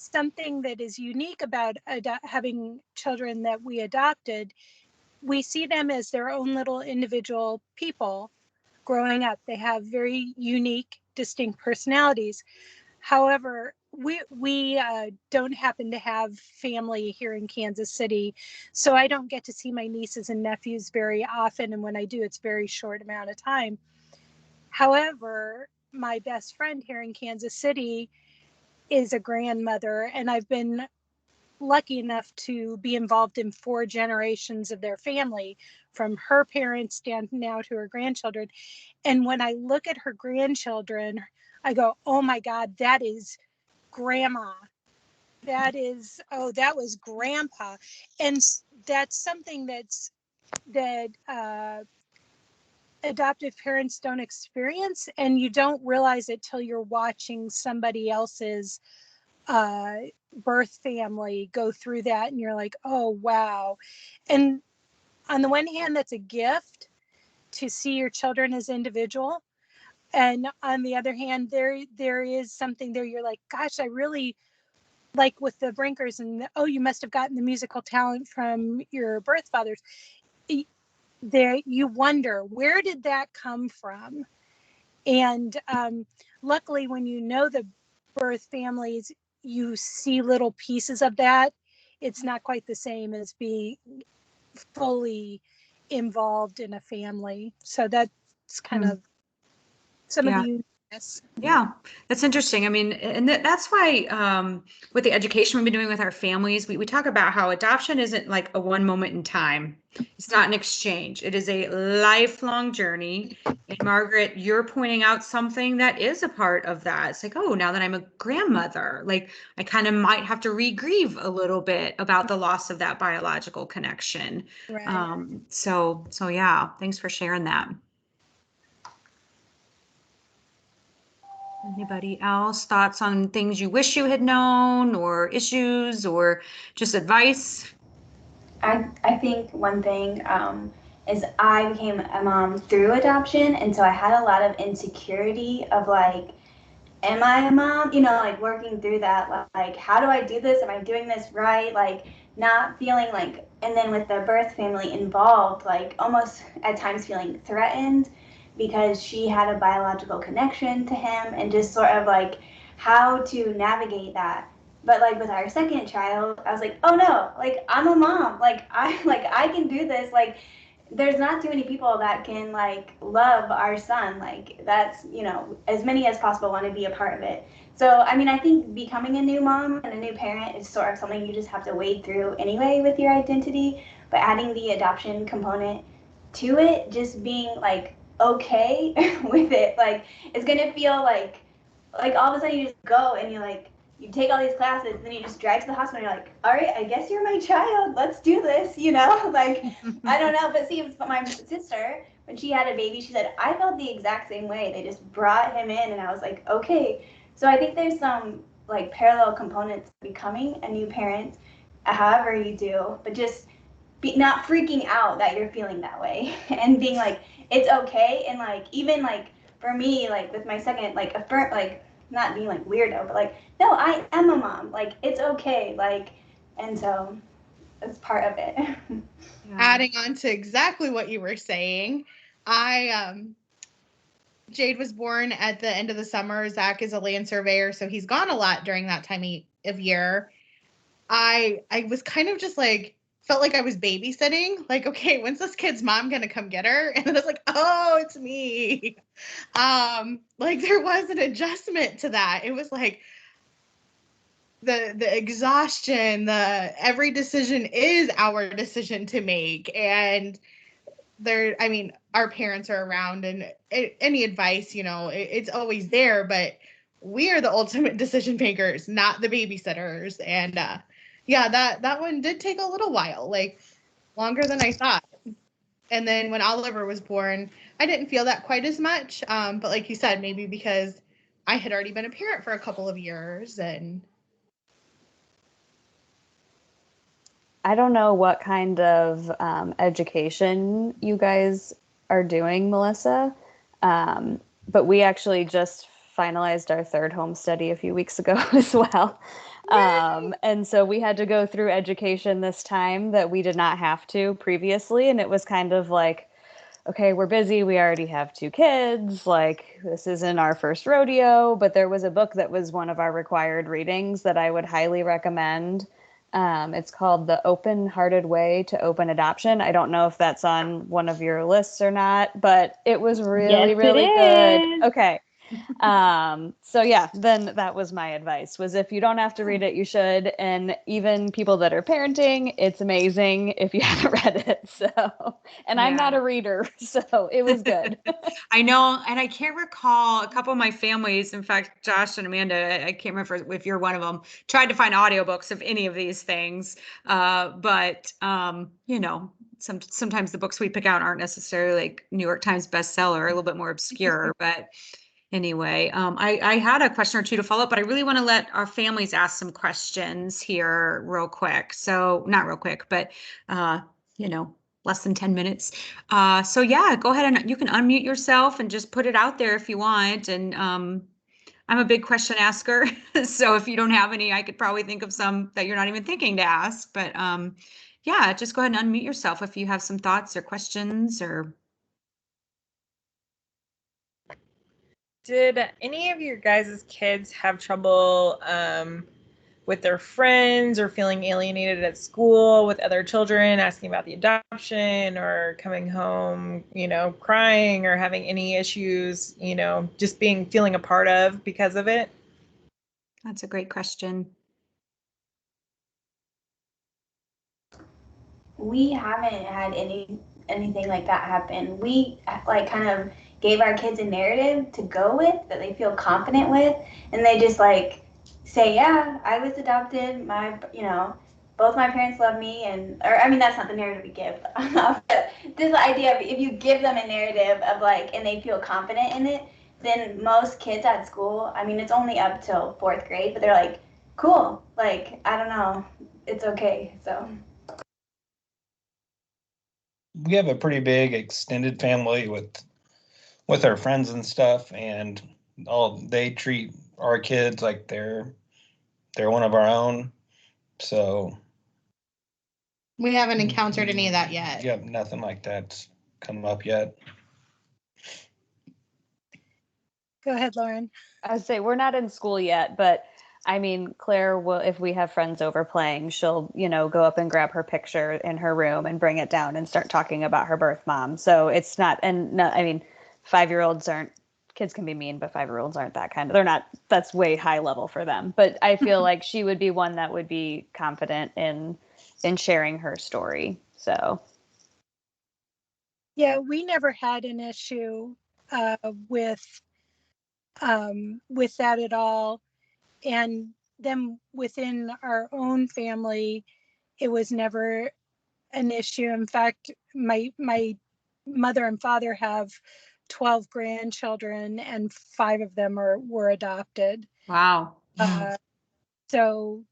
Something that is unique about having children that we adopted, we see them as their own little individual people growing up. They have very unique, distinct personalities. However, we don't happen to have family here in Kansas City, so I don't get to see my nieces and nephews very often, and when I do, it's very short amount of time. However, my best friend here in Kansas City is a grandmother, and I've been lucky enough to be involved in 4 generations of their family, from her parents down now to her grandchildren. And when I look at her grandchildren, I go, oh my God, that is grandma. That was grandpa. And that's something that adoptive parents don't experience, and you don't realize it till you're watching somebody else's birth family go through that, and you're like, oh wow. And on the one hand, that's a gift to see your children as individual, and on the other hand, there is something there, you're like, gosh, I really, like with the Brinkers, and oh, you must have gotten the musical talent from your birth fathers. There, you wonder, where did that come from? And luckily, when you know the birth families, you see little pieces of that. It's not quite the same as being fully involved in a family. So that's kind of some of the uniqueness. Yeah, that's interesting. I mean, and that's why with the education we've been doing with our families, we talk about how adoption isn't like a one moment in time. It's not an exchange. It is a lifelong journey. And Margaret, you're pointing out something that is a part of that. It's like, oh, now that I'm a grandmother, like I kind of might have to re-grieve a little bit about the loss of that biological connection. Right. So yeah, thanks for sharing that. Anybody else? Thoughts on things you wish you had known, or issues, or just advice? I think one thing is I became a mom through adoption, and so I had a lot of insecurity of like, am I a mom? You know, like working through that, like, how do I do this? Am I doing this right? Like, not feeling like, and then with the birth family involved, like almost at times feeling threatened because she had a biological connection to him, and just sort of like how to navigate that. But like with our second child, I was like, oh no, like I'm a mom, like I can do this, like there's not too many people that can like love our son, like that's, you know, as many as possible want to be a part of it. So I mean, I think becoming a new mom and a new parent is sort of something you just have to wade through anyway with your identity, but adding the adoption component to it, just being like okay with it, like it's gonna feel like all of a sudden you just go and you like you take all these classes and then you just drive to the hospital and you're like, all right, I guess you're my child, let's do this, you know. Like I don't know, but see, my sister, when she had a baby, she said I felt the exact same way. They just brought him in and I was like, okay. So I think there's some like parallel components to becoming a new parent, however you do, but just not freaking out that you're feeling that way and being like, it's okay. And like even like for me, like with my second, like affirm, like not being like weirdo, but like, no, I am a mom, like it's okay, like, and so it's part of it. Adding on to exactly what you were saying, Jade was born at the end of the summer. Zach is a land surveyor, so he's gone a lot during that time of year. I was kind of just like, felt like I was babysitting. Like, okay, when's this kid's mom gonna come get her? And I was like, oh, it's me. Like there was an adjustment to that. It was like the exhaustion, every decision is our decision to make. And I mean, our parents are around, and any advice, you know, it's always there, but we are the ultimate decision makers, not the babysitters. And yeah, that one did take a little while, like longer than I thought. And then when Oliver was born, I didn't feel that quite as much. But like you said, maybe because I had already been a parent for a couple of years. And I don't know what kind of education you guys are doing, Melissa, but we actually just finalized our third home study a few weeks ago as well. And so we had to go through education this time that we did not have to previously. And it was kind of like, okay, we're busy. We already have 2 kids. Like, this isn't our first rodeo. But there was a book that was one of our required readings that I would highly recommend. It's called The Open-Hearted Way to Open Adoption. I don't know if that's on one of your lists or not, but it was really, really good. Okay. So yeah, then that was my advice, was if you don't have to read it, you should. And even people that are parenting, it's amazing if you haven't read it. So, and I'm not a reader, so it was good. I know. And I can't recall, a couple of my families, in fact, Josh and Amanda, I can't remember if you're one of them, tried to find audiobooks of any of these things. But you know, sometimes the books we pick out aren't necessarily like New York Times bestseller, a little bit more obscure, but anyway, I had a question or two to follow up, but I really want to let our families ask some questions here real quick. So not real quick, but less than 10 minutes. So yeah, go ahead and you can unmute yourself and just put it out there if you want. And I'm a big question asker. So if you don't have any, I could probably think of some that you're not even thinking to ask. But yeah, just go ahead and unmute yourself if you have some thoughts or questions or. Did any of your guys' kids have trouble with their friends or feeling alienated at school with other children, asking about the adoption or coming home, crying or having any issues, just feeling a part of because of it? That's a great question. We haven't had anything like that happen. We kind of gave our kids a narrative to go with that they feel confident with, and they just say, yeah, I was adopted. Both my parents love me, that's not the narrative we give. But this idea of if you give them a narrative of and they feel confident in it, then most kids at school, it's only up till 4th grade, but they're like, cool, I don't know, it's okay. So We have a pretty big extended family with our friends and stuff, and they treat our kids like they're one of our own. So We haven't encountered any of that yet. Yep, nothing like that's come up yet. Go ahead, Lauren. I would say we're not in school yet, but Claire will, if we have friends over playing, she'll, go up and grab her picture in her room and bring it down and start talking about her birth mom. So it's not, 5-year-olds aren't, kids can be mean, but 5-year-olds aren't that kind of, they're not, that's way high level for them. But I feel like she would be one that would be confident in sharing her story. So. Yeah, we never had an issue with that at all. And then within our own family, it was never an issue. In fact, my mother and father have 12 grandchildren, and 5 of them were adopted. Wow. So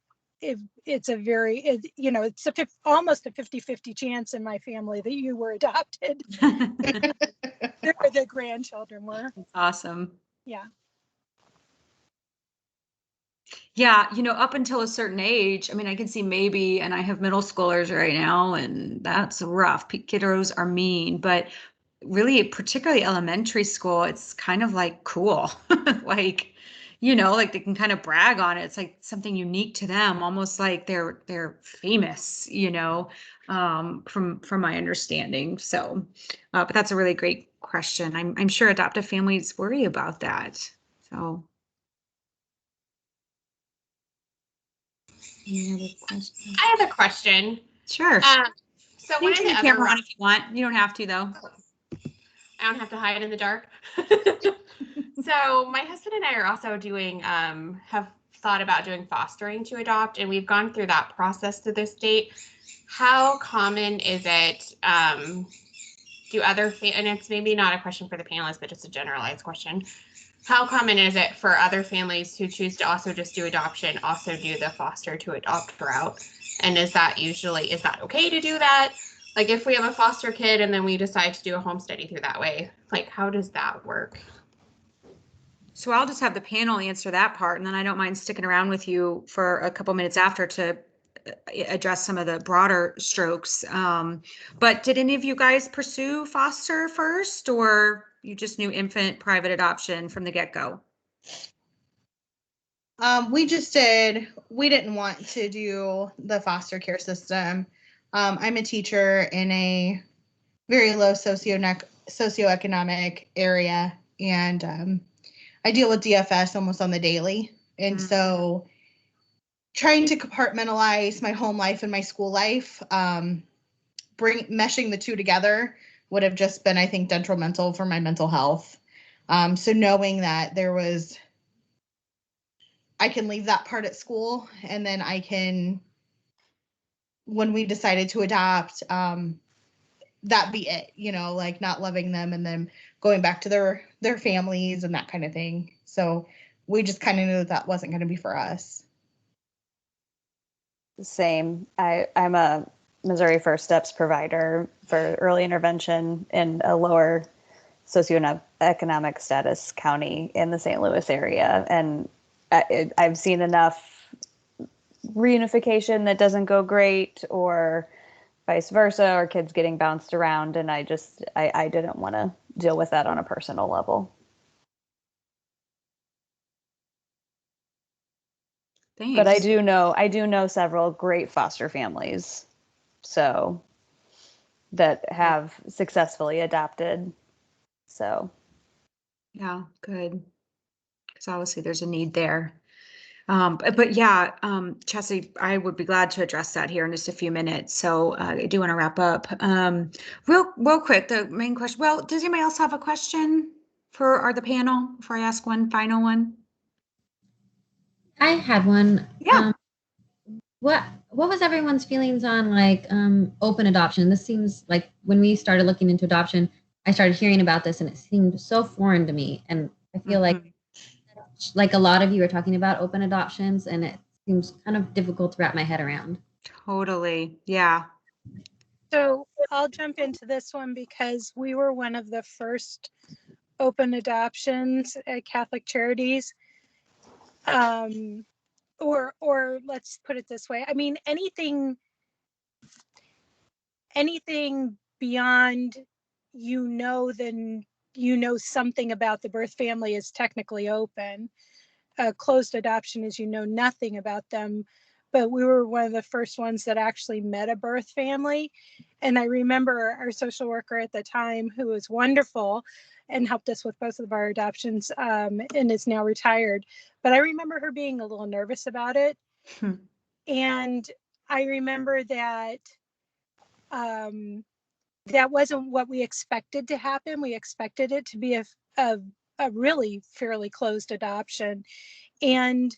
it's almost a 50-50 chance in my family that you were adopted. The grandchildren were. That's awesome. Yeah. Yeah, up until a certain age, I can see maybe, and I have middle schoolers right now, and that's rough. Kiddos are mean, but really, particularly elementary school, it's kind of cool. They can kind of brag on it. It's like something unique to them, almost like they're famous, from my understanding. So, but that's a really great question. I'm sure adoptive families worry about that. So. Any other questions? I have a question. Sure. So you can turn the camera on if you want. You don't have to, though. I don't have to hide in the dark. So my husband and I are also doing, have thought about doing fostering to adopt, and we've gone through that process to this date. How common is it? Do other, and it's maybe not a question for the panelists, but just a generalized question. How common is it for other families who choose to also just do adoption, also do the foster to adopt route? And is that okay to do that? If we have a foster kid and then we decide to do a home study through that way, how does that work? So I'll just have the panel answer that part, and then I don't mind sticking around with you for a couple minutes after to address some of the broader strokes. But did any of you guys pursue foster first, or you just knew infant private adoption from the get-go? We just did. We didn't want to do the foster care system. I'm a teacher in a very low socioeconomic area, and I deal with DFS almost on the daily. And so trying to compartmentalize my home life and my school life, meshing the two together would have just been, I think, detrimental for my mental health. So knowing that I can leave that part at school, and then I can, when we decided to adopt, that be it, you know, like not loving them and then going back to their families and that kind of thing. So we just kind of knew that wasn't going to be for us. Same. I'm a Missouri First Steps provider for early intervention in a lower socioeconomic status county in the St. Louis area. And I've seen enough reunification that doesn't go great, or vice versa, or kids getting bounced around. And I didn't want to deal with that on a personal level. Thanks. But I do know several great foster families, so that have successfully adopted. So yeah, good. Because obviously there's a need there. But yeah, Chelsea, I would be glad to address that here in just a few minutes. So I do want to wrap up. Real quick, the main question. Well, does anybody else have a question for the panel before I ask one final one? I had one. Yeah. What was everyone's feelings on like open adoption? This seems like when we started looking into adoption, I started hearing about this and it seemed so foreign to me. And I feel like a lot of you are talking about open adoptions and it seems kind of difficult to wrap my head around. Totally. Yeah. So I'll jump into this one because we were one of the first open adoptions at Catholic Charities. Or let's put it this way. I mean, anything beyond, then something about the birth family is technically open. Closed adoption is nothing about them. But we were one of the first ones that actually met a birth family. And I remember our social worker at the time, who was wonderful and helped us with both of our adoptions, and is now retired. But I remember her being a little nervous about it. And I remember that that wasn't what we expected to happen. We expected it to be a really fairly closed adoption. And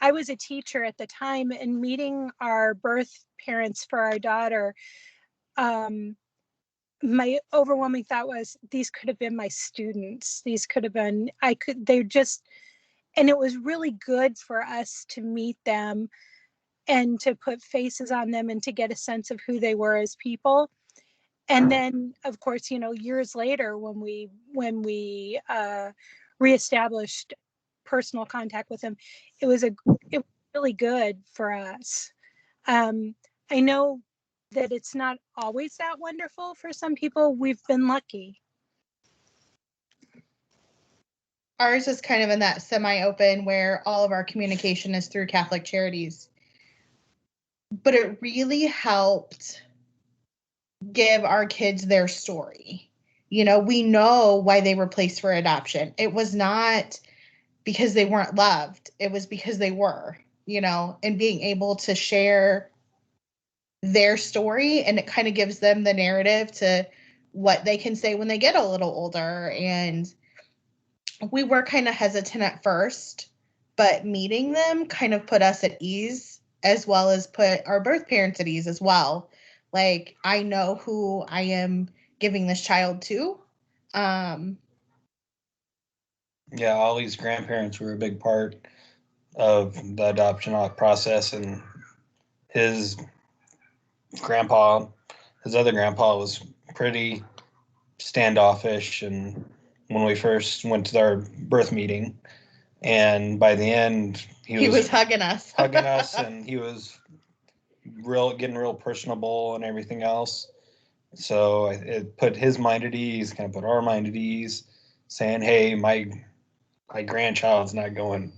I was a teacher at the time, and meeting our birth parents for our daughter, my overwhelming thought was, these could have been my students. These could have been, and it was really good for us to meet them and to put faces on them and to get a sense of who they were as people. And then, of course, years later, when we reestablished personal contact with them, it was really good for us. I know that it's not always that wonderful for some people. We've been lucky. Ours is kind of in that semi-open where all of our communication is through Catholic Charities. But it really helped give our kids their story. We know why they were placed for adoption. It was not because they weren't loved. It was because they were, and being able to share their story, and it kind of gives them the narrative to what they can say when they get a little older. And we were kind of hesitant at first, but meeting them kind of put us at ease, as well as put our birth parents at ease as well. Like, I know who I am giving this child to. Yeah, Ollie's grandparents were a big part of the adoption process, and his other grandpa was pretty standoffish, and when we first went to our birth meeting, and by the end he was hugging us and he was getting real personable and everything else. So it put his mind at ease, kind of put our mind at ease, saying, hey, my grandchild's not going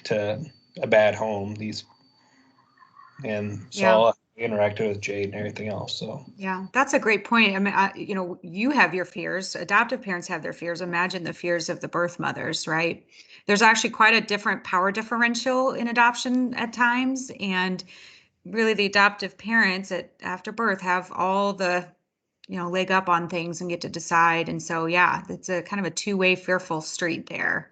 to a bad home. I interacted with Jade and everything else. So yeah, that's a great point. I mean, you have your fears. Adoptive parents have their fears. Imagine the fears of the birth mothers, right? There's actually quite a different power differential in adoption at times, and really the adoptive parents after birth have all the leg up on things and get to decide. And so, yeah, it's a kind of a two-way fearful street there.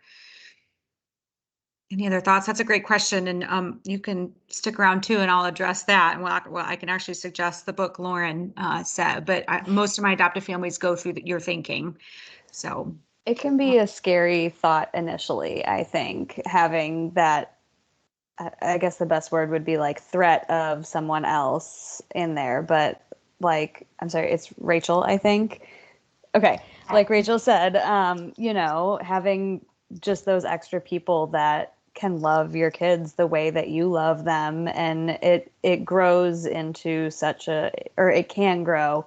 Any other thoughts? That's a great question. And you can stick around too, and I'll address that. And well, I can actually suggest the book Lauren said, but most of my adoptive families go through your thinking. So it can be a scary thought initially, I think, having that, I guess the best word would be like threat of someone else in there. But like, I'm sorry, it's Rachel, I think. Okay. Like Rachel said, having just those extra people that can love your kids the way that you love them. And it grows into it can grow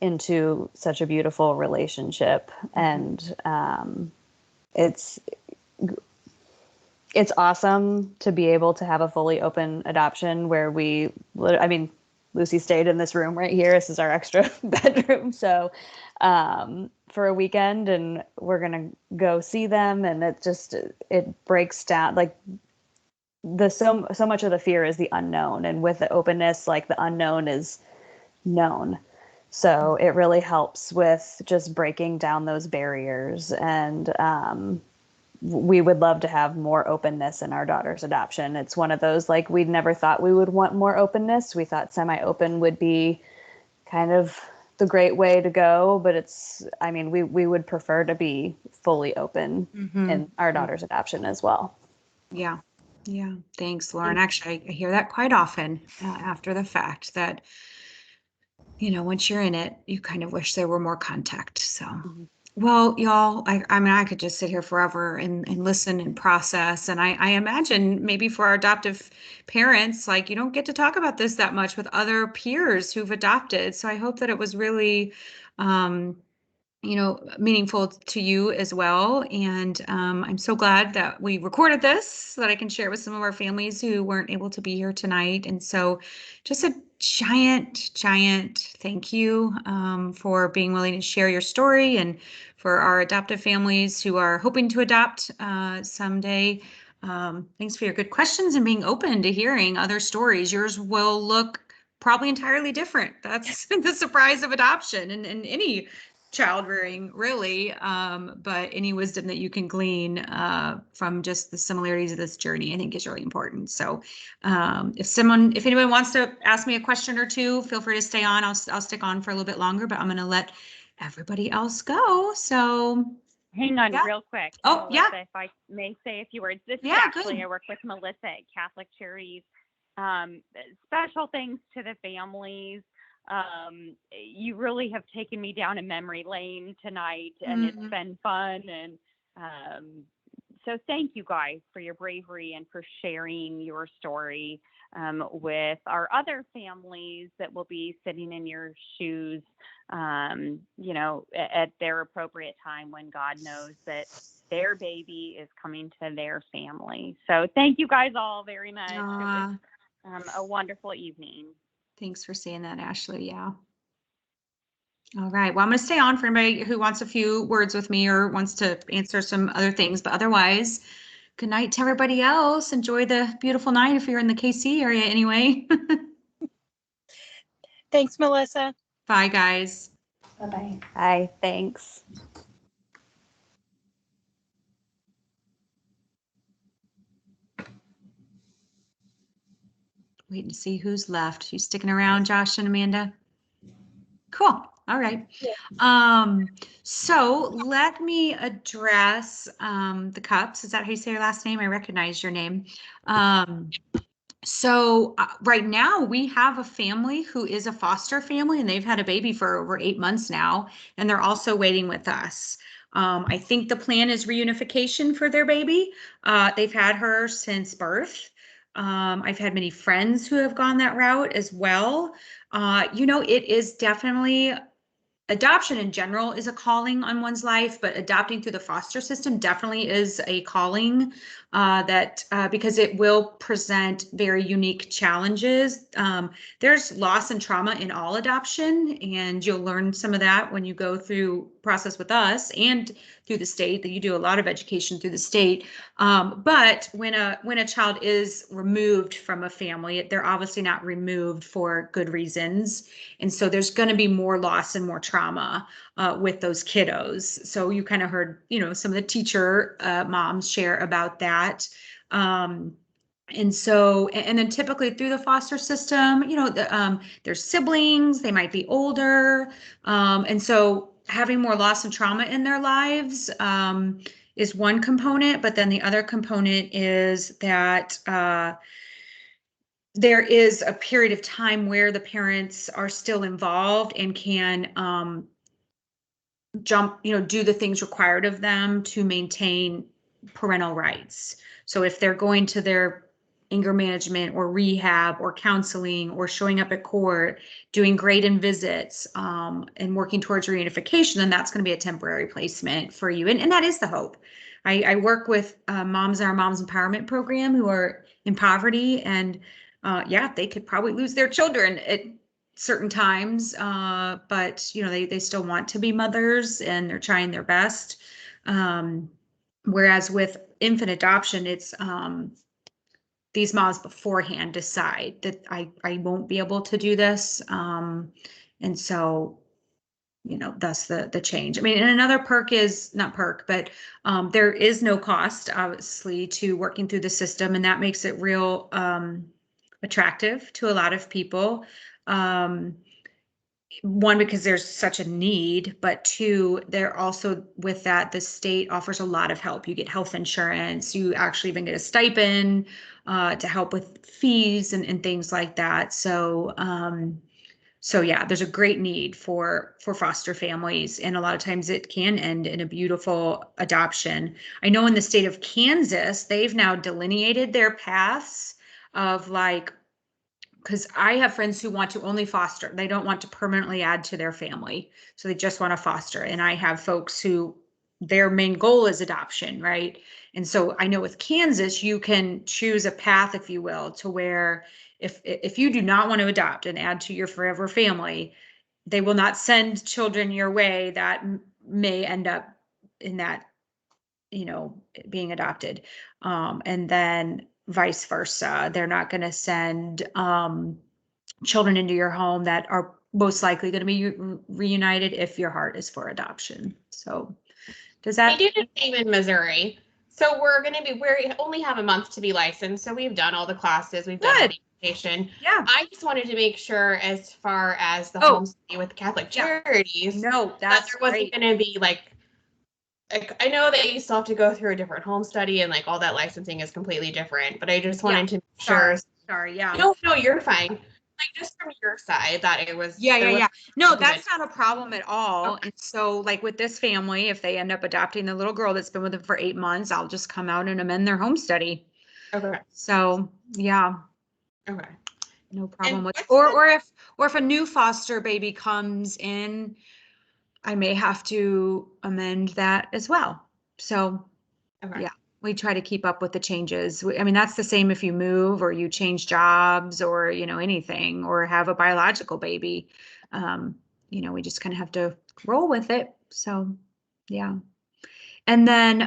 into such a beautiful relationship. And it's awesome to be able to have a fully open adoption where Lucy stayed in this room right here. This is our extra bedroom. So for a weekend, and we're going to go see them. And it breaks down, like so much of the fear is the unknown. And with the openness, like the unknown is known. So it really helps with just breaking down those barriers. And we would love to have more openness in our daughter's adoption. It's one of those, like, we'd never thought we would want more openness. We thought semi-open would be kind of the great way to go, but we would prefer to be fully open in our daughter's adoption as well. Yeah. Yeah. Thanks, Lauren. Actually, I hear that quite often after the fact that, once you're in it, you kind of wish there were more contact. So, well, y'all, I could just sit here forever and listen and process. And I imagine maybe for our adoptive parents, like, you don't get to talk about this that much with other peers who've adopted. So I hope that it was really, meaningful to you as well. And I'm so glad that we recorded this so that I can share with some of our families who weren't able to be here tonight. And so just a giant thank you for being willing to share your story, and for our adoptive families who are hoping to adopt someday. Thanks for your good questions and being open to hearing other stories. Yours will look probably entirely different. That's the surprise of adoption and any child rearing, really, but any wisdom that you can glean from just the similarities of this journey, I think, is really important. So if anyone wants to ask me a question or two, feel free to stay on. I'll stick on for a little bit longer, but I'm going to let everybody else go. So hang on real quick. Oh, Melissa, yeah. If I may say a few words. This is Yeah, actually, good. I work with Melissa at Catholic Charities. Special thanks to the families. You really have taken me down a memory lane tonight, and it's been fun. And so thank you guys for your bravery and for sharing your story with our other families that will be sitting in your shoes, at their appropriate time, when God knows that their baby is coming to their family. So thank you guys all very much. It was a wonderful evening. Thanks for saying that, Ashley. Yeah. All right. Well, I'm going to stay on for anybody who wants a few words with me or wants to answer some other things. But otherwise, good night to everybody else. Enjoy the beautiful night if you're in the KC area anyway. Thanks, Melissa. Bye, guys. Bye-bye. Bye. Thanks. Waiting to see who's left. You sticking around, Josh and Amanda? Cool. All right. Yeah. So let me address the Cups. Is that how you say your last name? I recognize your name. So right now we have a family who is a foster family, and they've had a baby for over 8 months now, and they're also waiting with us. I think the plan is reunification for their baby. They've had her since birth. I've had many friends who have gone that route as well. It is definitely, adoption in general is a calling on one's life, but adopting through the foster system definitely is a calling because it will present very unique challenges. There's loss and trauma in all adoption, and you'll learn some of that when you go through process with us and through the state. That you do a lot of education through the state. But when a child is removed from a family, they're obviously not removed for good reasons. And so there's going to be more loss and more trauma with those kiddos. So you kind of heard, some of the teacher moms share about that. And so, and then typically through the foster system, there's siblings, they might be older. And so having more loss and trauma in their lives is one component, but then the other component is that there is a period of time where the parents are still involved and can do the things required of them to maintain parental rights. So if they're going to their anger management or rehab or counseling or showing up at court, doing grade-in visits, and working towards reunification, then that's going to be a temporary placement for you. And that is the hope. I work with moms in our Moms Empowerment Program who are in poverty, and they could probably lose their children at certain times, but they still want to be mothers and they're trying their best. Whereas with infant adoption, it's these moms beforehand decide that I won't be able to do this. And so, thus the change. I mean, and another perk is not perk, but there is no cost, obviously, to working through the system. And that makes it real attractive to a lot of people. One, because there's such a need, but two, they're also with that, the state offers a lot of help. You get health insurance, you actually even get a stipend to help with fees and things like that. So, there's a great need for foster families, and a lot of times it can end in a beautiful adoption. I know in the state of Kansas, they've now delineated their paths of because I have friends who want to only foster. They don't want to permanently add to their family. So they just want to foster. And I have folks who their main goal is adoption, right? And so I know with Kansas, you can choose a path, if you will, to where if you do not want to adopt and add to your forever family, they will not send children your way that may end up in that, being adopted. And then vice versa. They're not going to send children into your home that are most likely going to be reunited if your heart is for adoption. So does that? They do the same in Missouri. So we only have a month to be licensed. So we've done all the classes. We've done all the education. Yeah. I just wanted to make sure as far as the home study with Catholic Charities. No, that there wasn't going to be I know that you still have to go through a different home study and all that licensing is completely different, but I just wanted to make sure. Sorry. Yeah. No, you're fine. Just from your side that it was. Yeah. No, that's not a problem at all. Okay. And so with this family, if they end up adopting the little girl that's been with them for 8 months, I'll just come out and amend their home study. Okay. So yeah. Okay. No problem with, or if a new foster baby comes in, I may have to amend that as well. So yeah, we try to keep up with the changes. I mean, that's the same if you move or you change jobs or, anything, or have a biological baby. We just kind of have to roll with it. So yeah. And then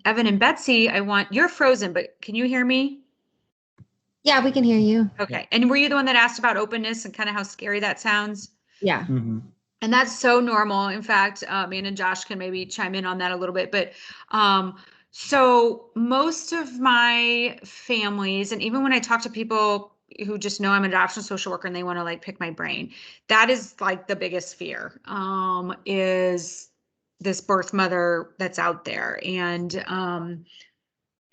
Evan and Betsy, you're frozen, but can you hear me? Yeah, we can hear you. Okay. And were you the one that asked about openness and kind of how scary that sounds? Yeah. Mm-hmm. And that's so normal. In fact, me and Josh can maybe chime in on that a little bit. But so most of my families, and even when I talk to people who just know I'm an adoption social worker and they want to pick my brain, that is the biggest fear, is this birth mother that's out there. And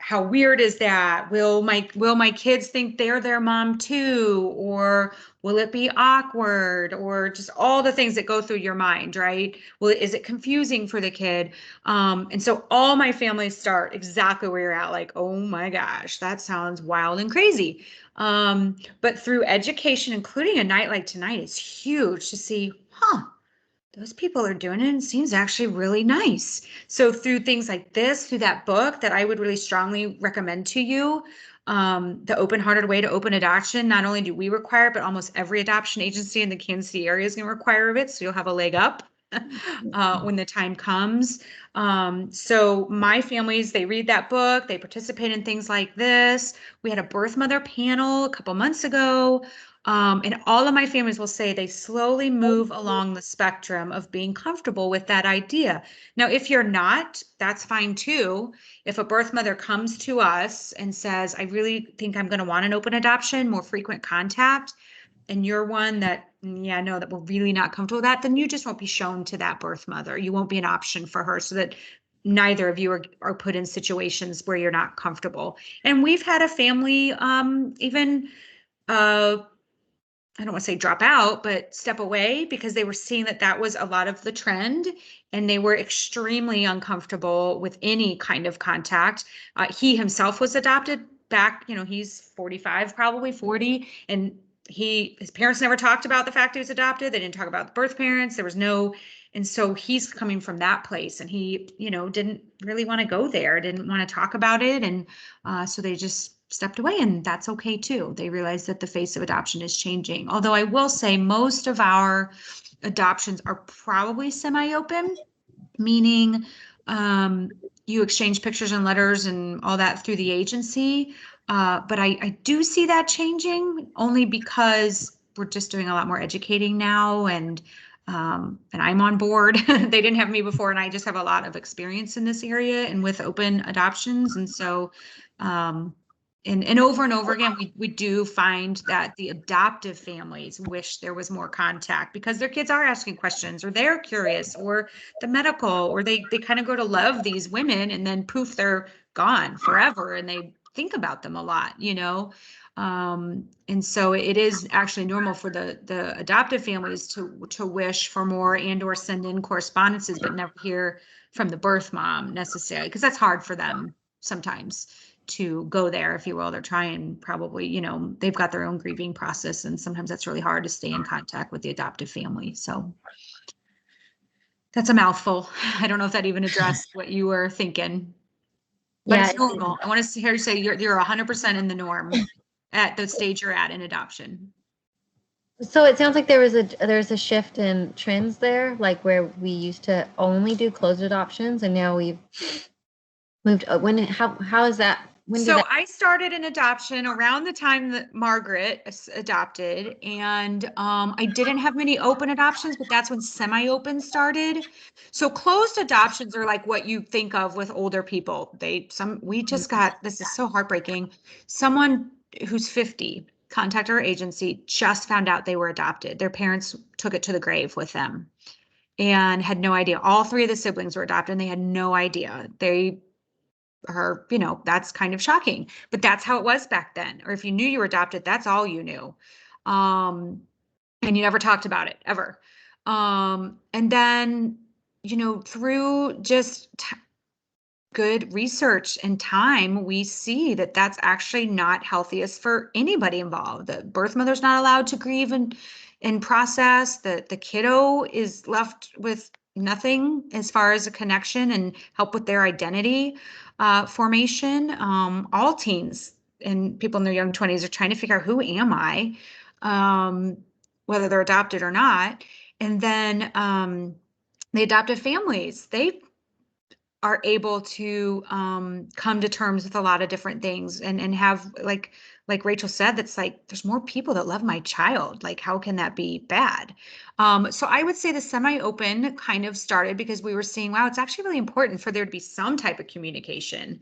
how weird is that? Will my kids think they're their mom too? Or will it be awkward? Or just all the things that go through your mind, right? Well, is it confusing for the kid? And so all my families start exactly where you're at, oh my gosh, that sounds wild and crazy. But through education, including a night like tonight, it's huge to see, those people are doing it and it seems actually really nice. So through things like this, through that book that I would really strongly recommend to you, The Open-Hearted Way to Open Adoption, not only do we require it, but almost every adoption agency in the Kansas City area is going to require it. So you'll have a leg up when the time comes. So my families, they read that book, they participate in things like this. We had a birth mother panel a couple months ago. And all of my families will say they slowly move along the spectrum of being comfortable with that idea. Now, if you're not, that's fine too. If a birth mother comes to us and says, I really think I'm going to want an open adoption, more frequent contact, and you're one that, yeah, no, that we're really not comfortable with that, then you just won't be shown to that birth mother. You won't be an option for her, so that neither of you are put in situations where you're not comfortable. And we've had a family even I don't want to say drop out, but step away because they were seeing that that was a lot of the trend, and they were extremely uncomfortable with any kind of contact. He himself was adopted back, he's 45, probably 40, and his parents never talked about the fact he was adopted. They didn't talk about the birth parents. There was no, and so he's coming from that place, and he, didn't really want to go there, didn't want to talk about it, and so they just stepped away, and that's okay too. They realize that the face of adoption is changing. Although I will say most of our adoptions are probably semi-open, meaning you exchange pictures and letters and all that through the agency. But I do see that changing only because we're just doing a lot more educating now, and I'm on board. They didn't have me before, and I just have a lot of experience in this area and with open adoptions. And so and over and over again, we do find that the adoptive families wish there was more contact because their kids are asking questions, or they're curious, or the medical, or they kind of go to love these women, and then poof, they're gone forever, and they think about them a lot, and so it is actually normal for the adoptive families to wish for more and or send in correspondences, but never hear from the birth mom necessarily, because that's hard for them sometimes to go there, if you will. They're trying, probably, they've got their own grieving process, and sometimes that's really hard to stay in contact with the adoptive family. So that's a mouthful. I don't know if that even addressed what you were thinking, but Yeah, it's normal. I want to hear you say you're 100% in the norm at the stage you're at in adoption. so it sounds like there's a shift in trends there, like where we used to only do closed adoptions, and now we've moved. How is that? So I started an adoption around the time that Margaret adopted, and I didn't have many open adoptions, but that's when semi-open started. So closed adoptions are like what you think of with older people. We just got, this is so heartbreaking. Someone who's 50 contacted our agency, just found out they were adopted. Their parents took it to the grave with them and had no idea. All three of the siblings were adopted, and they had no idea. That's kind of shocking, but that's how it was back then. Or if you knew you were adopted, that's all you knew. And you never talked about it ever. And then, through just good research and time, we see that that's actually not healthiest for anybody involved. The birth mother's not allowed to grieve and process. The kiddo is left with nothing as far as a connection and help with their identity formation. All teens and people in their young 20s are trying to figure out, who am I, whether they're adopted or not. And then the adoptive families, they are able to come to terms with a lot of different things and have, like Rachel said, that's like, there's more people that love my child. Like, how can that be bad? So I would say the semi-open kind of started because we were seeing, wow, it's actually really important for there to be some type of communication.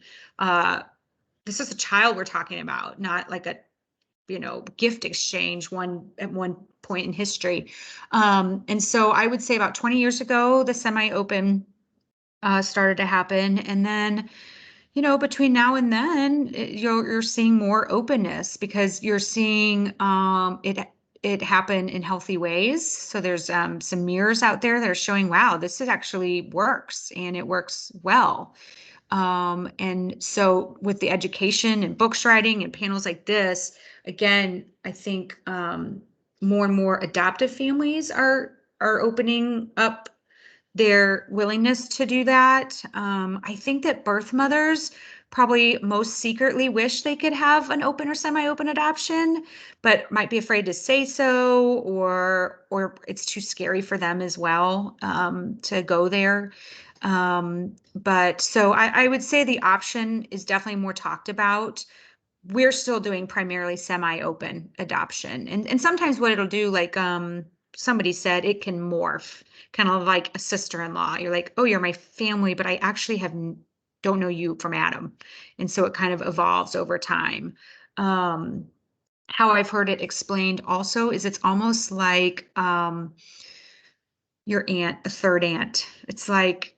This is a child we're talking about, not like a gift exchange at one point in history. And so I would say about 20 years ago, the semi-open started to happen. And then, between now and then, you're seeing more openness because you're seeing it happen in healthy ways. So there's some mirrors out there that are showing, wow, this actually works, and it works well. And so with the education and books writing and panels like this, again, I think more and more adoptive families are opening up their willingness to do that. I think that birth mothers probably most secretly wish they could have an open or semi-open adoption, but might be afraid to say so, or it's too scary for them as well to go there. But so I would say the option is definitely more talked about, we're still doing primarily semi-open adoption. And sometimes what it'll do, like somebody said, it can morph, kind of like a sister-in-law. You're like, oh, you're my family, but I actually don't know you from Adam. And so it kind of evolves over time. How I've heard it explained also is it's almost like your aunt, a third aunt. It's like,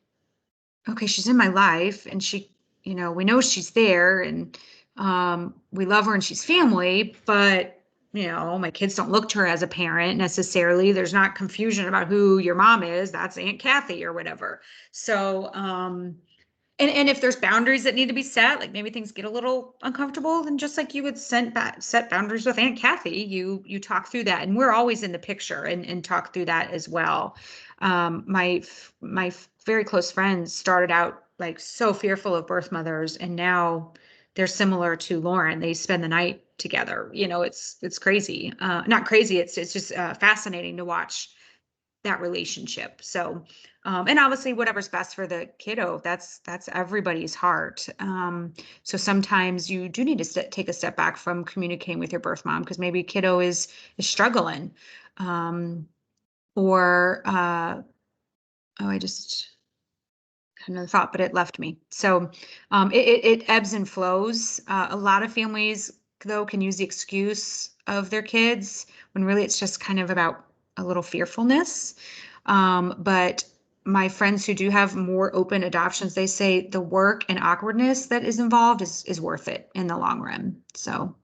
okay, she's in my life and she, we know she's there and we love her and she's family, but my kids don't look to her as a parent necessarily. There's not confusion about who your mom is. That's Aunt Kathy or whatever. So, and if there's boundaries that need to be set, like maybe things get a little uncomfortable, then just like you would set boundaries with Aunt Kathy, you talk through that, and we're always in the picture and talk through that as well. My very close friends started out like so fearful of birth mothers, and now they're similar to Lauren. They spend the night together. It's crazy. Not crazy. It's just fascinating to watch that relationship. So, and obviously whatever's best for the kiddo, that's everybody's heart. So sometimes you do need to take a step back from communicating with your birth mom because maybe kiddo is struggling. Or I just had another thought, but it left me. So it ebbs and flows. A lot of families though can use the excuse of their kids when really it's just kind of about a little fearfulness. But my friends who do have more open adoptions, they say the work and awkwardness that is involved is worth it in the long run. So,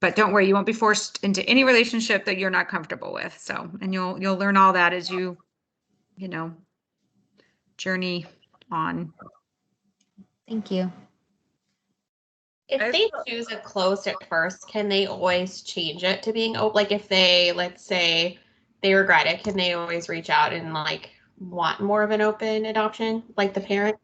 but don't worry, you won't be forced into any relationship that you're not comfortable with. So, and you'll learn all that as you journey on. Thank you. If they choose it closed at first, can they always change it to being open? Like if they, let's say they regret it, can they always reach out and like want more of an open adoption, like the parent?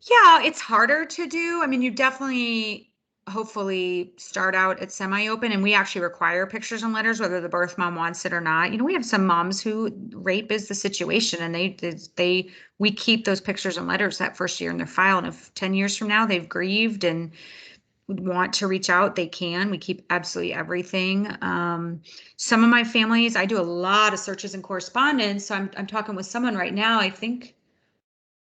Yeah, it's harder to do. I mean, you definitely hopefully start out at semi-open, and we actually require pictures and letters whether the birth mom wants it or not. We have some moms who rape is the situation, and we keep those pictures and letters that first year in their file, and if 10 years from now they've grieved and would want to reach out, they can. We keep absolutely everything. Some of my families, I do a lot of searches and correspondence, so I'm talking with someone right now. I think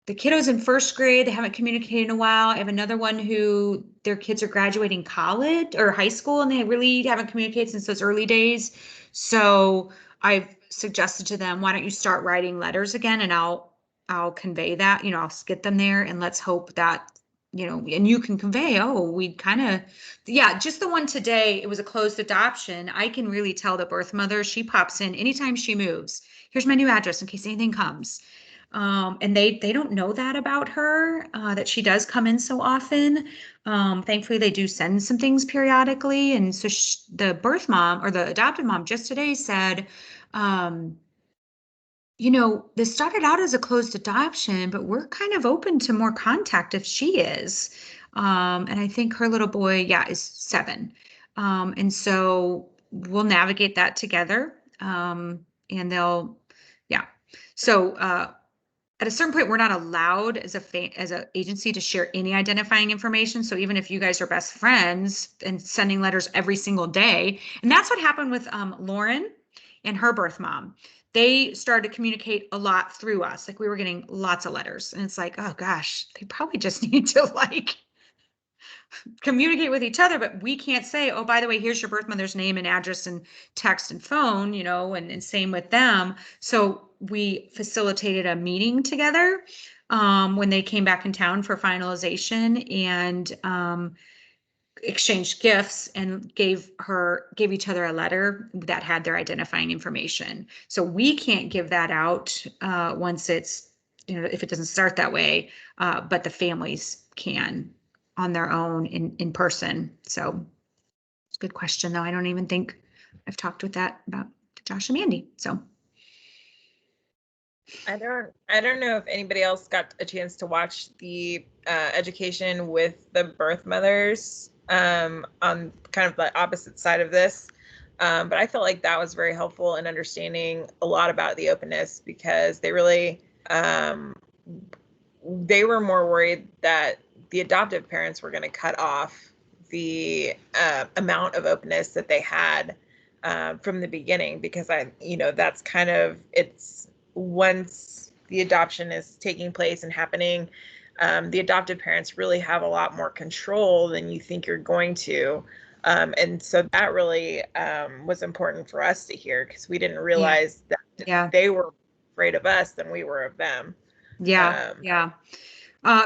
the kiddo's in first grade. They haven't communicated in a while. I have another one who their kids are graduating college or high school, and they really haven't communicated since those early days. So I've suggested to them, why don't you start writing letters again, and I'll convey that, I'll get them there, and let's hope that, and you can convey, just the one today, it was a closed adoption. I can really tell the birth mother, she pops in anytime she moves. Here's my new address in case anything comes. And they don't know that about her, that she does come in so often. Thankfully, they do send some things periodically. And so the birth mom or the adopted mom just today said, this started out as a closed adoption, but we're kind of open to more contact if she is. And I think her little boy, is 7. And so we'll navigate that together. And they'll, So, at a certain point, we're not allowed as an agency to share any identifying information. So even if you guys are best friends and sending letters every single day, and that's what happened with Lauren and her birth mom. They started to communicate a lot through us. Like we were getting lots of letters, and it's like, oh gosh, they probably just need to like communicate with each other, but we can't say, oh, by the way, here's your birth mother's name and address and text and phone, and same with them. So we facilitated a meeting together when they came back in town for finalization, and exchanged gifts and gave each other a letter that had their identifying information. So we can't give that out once it's, if it doesn't start that way, but the families can on their own in person. So it's a good question though. I don't even think I've talked with that about Josh and Mandy. So I don't know if anybody else got a chance to watch the education with the birth mothers on kind of the opposite side of this. But I felt like that was very helpful in understanding a lot about the openness, because they really, they were more worried that the adoptive parents were going to cut off the amount of openness that they had from the beginning, because that's kind of, it's once the adoption is taking place and happening, the adoptive parents really have a lot more control than you think you're going to. And so that really was important for us to hear, because we didn't realize that they were afraid of us than we were of them.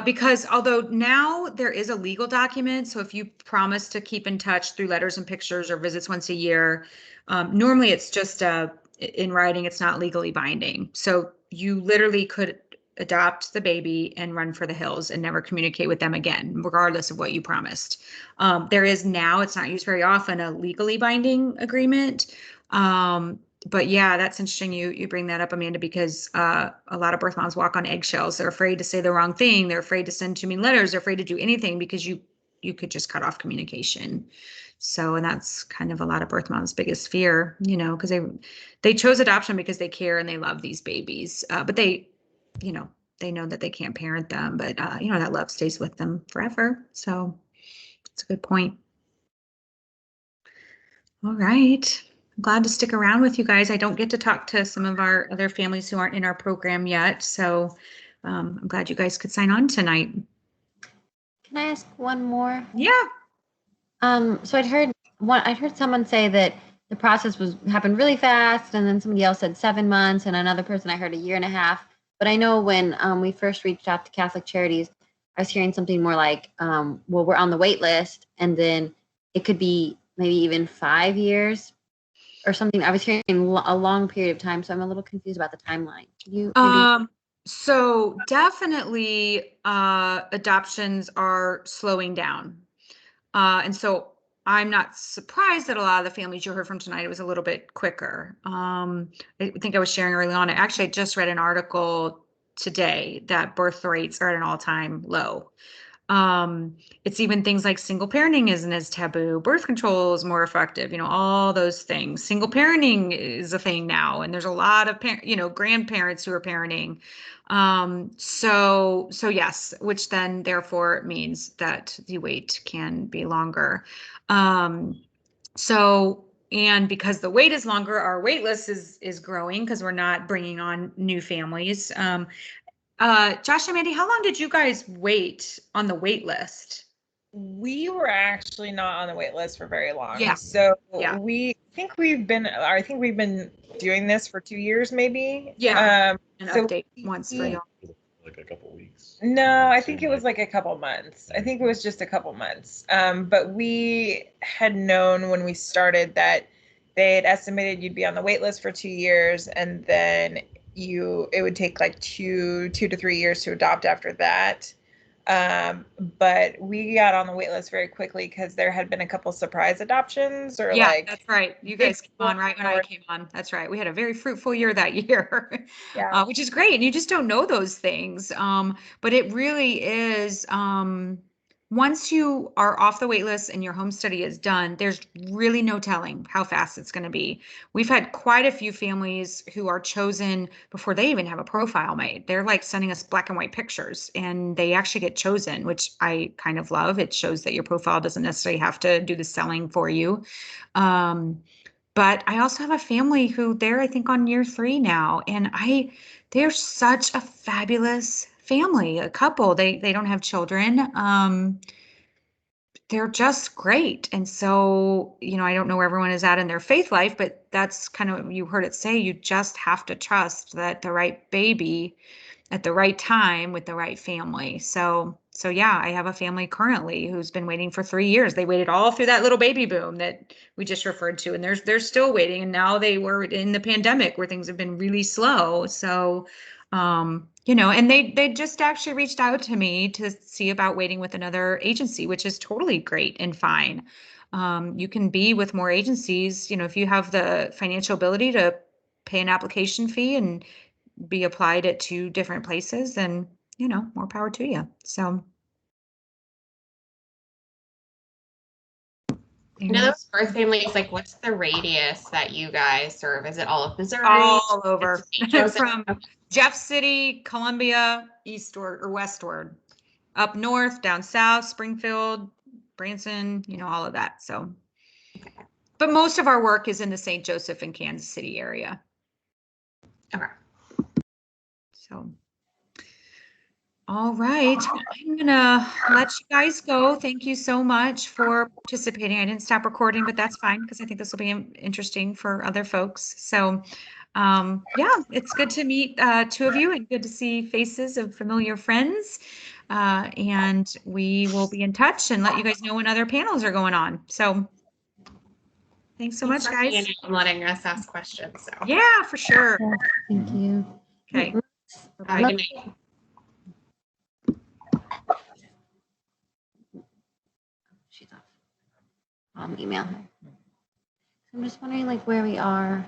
Because although now there is a legal document, so if you promise to keep in touch through letters and pictures or visits once a year, normally it's just in writing, it's not legally binding. So you literally could adopt the baby and run for the hills and never communicate with them again, regardless of what you promised. There is now, it's not used very often, a legally binding agreement. But yeah, that's interesting. You bring that up, Amanda, because a lot of birth moms walk on eggshells. They're afraid to say the wrong thing. They're afraid to send too many letters. They're afraid to do anything because you could just cut off communication. So, and that's kind of a lot of birth moms' biggest fear, because they chose adoption because they care and they love these babies. But they know that they can't parent them, but that love stays with them forever. So it's a good point. All right. I'm glad to stick around with you guys. I don't get to talk to some of our other families who aren't in our program yet. So I'm glad you guys could sign on tonight. Can I ask one more? Yeah. So I'd heard someone say that the process happened really fast, and then somebody else said 7 months, and another person I heard 1.5 years. But I know when we first reached out to Catholic Charities, I was hearing something more like, well, we're on the wait list, and then it could be maybe even 5 years or something. I was hearing a long period of time, so I'm a little confused about the timeline. Could you maybe... So definitely adoptions are slowing down. And so I'm not surprised that a lot of the families you heard from tonight, it was a little bit quicker. I think I was sharing early on. I just read an article today that birth rates are at an all-time low. It's even things like single parenting isn't as taboo. Birth control is more effective, all those things. Single parenting is a thing now. And there's a lot of grandparents who are parenting. So yes, which then therefore means that the wait can be longer. And because the wait is longer, our wait list is growing because we're not bringing on new families. Josh and Mandy, how long did you guys wait on the wait list? We were actually not on the wait list for very long. Yeah. So I think we've been doing this for 2 years, maybe. Yeah. An update once for y'all. Like a couple weeks. No, I think it was like a couple months. I think it was just a couple months. But we had known when we started that they had estimated you'd be on the wait list for 2 years, and then it would take like 2 to 3 years to adopt after that. But we got on the wait list very quickly because there had been a couple surprise adoptions that's right. You guys came on right when I came on. That's right. We had a very fruitful year that year, which is great. And you just don't know those things. But it really is, once you are off the wait list and your home study is done, there's really no telling how fast it's going to be. We've had quite a few families who are chosen before they even have a profile made. They're like sending us black and white pictures and they actually get chosen, which I kind of love. It shows that your profile doesn't necessarily have to do the selling for you. But I also have a family who they're, I think, on year 3 now, and they're such a fabulous family, a couple. They don't have children. They're just great. And so, I don't know where everyone is at in their faith life, but that's kind of, you heard it say, you just have to trust that the right baby at the right time with the right family. So yeah, I have a family currently who's been waiting for 3 years. They waited all through that little baby boom that we just referred to, and they're still waiting. And now they were in the pandemic where things have been really slow. So, and they just actually reached out to me to see about waiting with another agency, which is totally great and fine. You can be with more agencies, if you have the financial ability to pay an application fee and be applied at 2 different places, and more power to you. So those birth families, like, what's the radius that you guys serve? Is it all of Missouri? All over. From Jeff City, Columbia, eastward or westward, up north, down south, Springfield, Branson, all of that. So, but most of our work is in the St. Joseph and Kansas City area. Okay. So, all right, I'm gonna let you guys go. Thank you so much for participating. I didn't stop recording, but that's fine because I think this will be interesting for other folks. So, yeah, it's good to meet two of you and good to see faces of familiar friends. And we will be in touch and let you guys know when other panels are going on. So, thanks so much, for guys. Hannah and letting us ask questions. So. Yeah, for sure. Thank you. Okay. Have a good night. She's off. I'll email her. I'm just wondering like where we are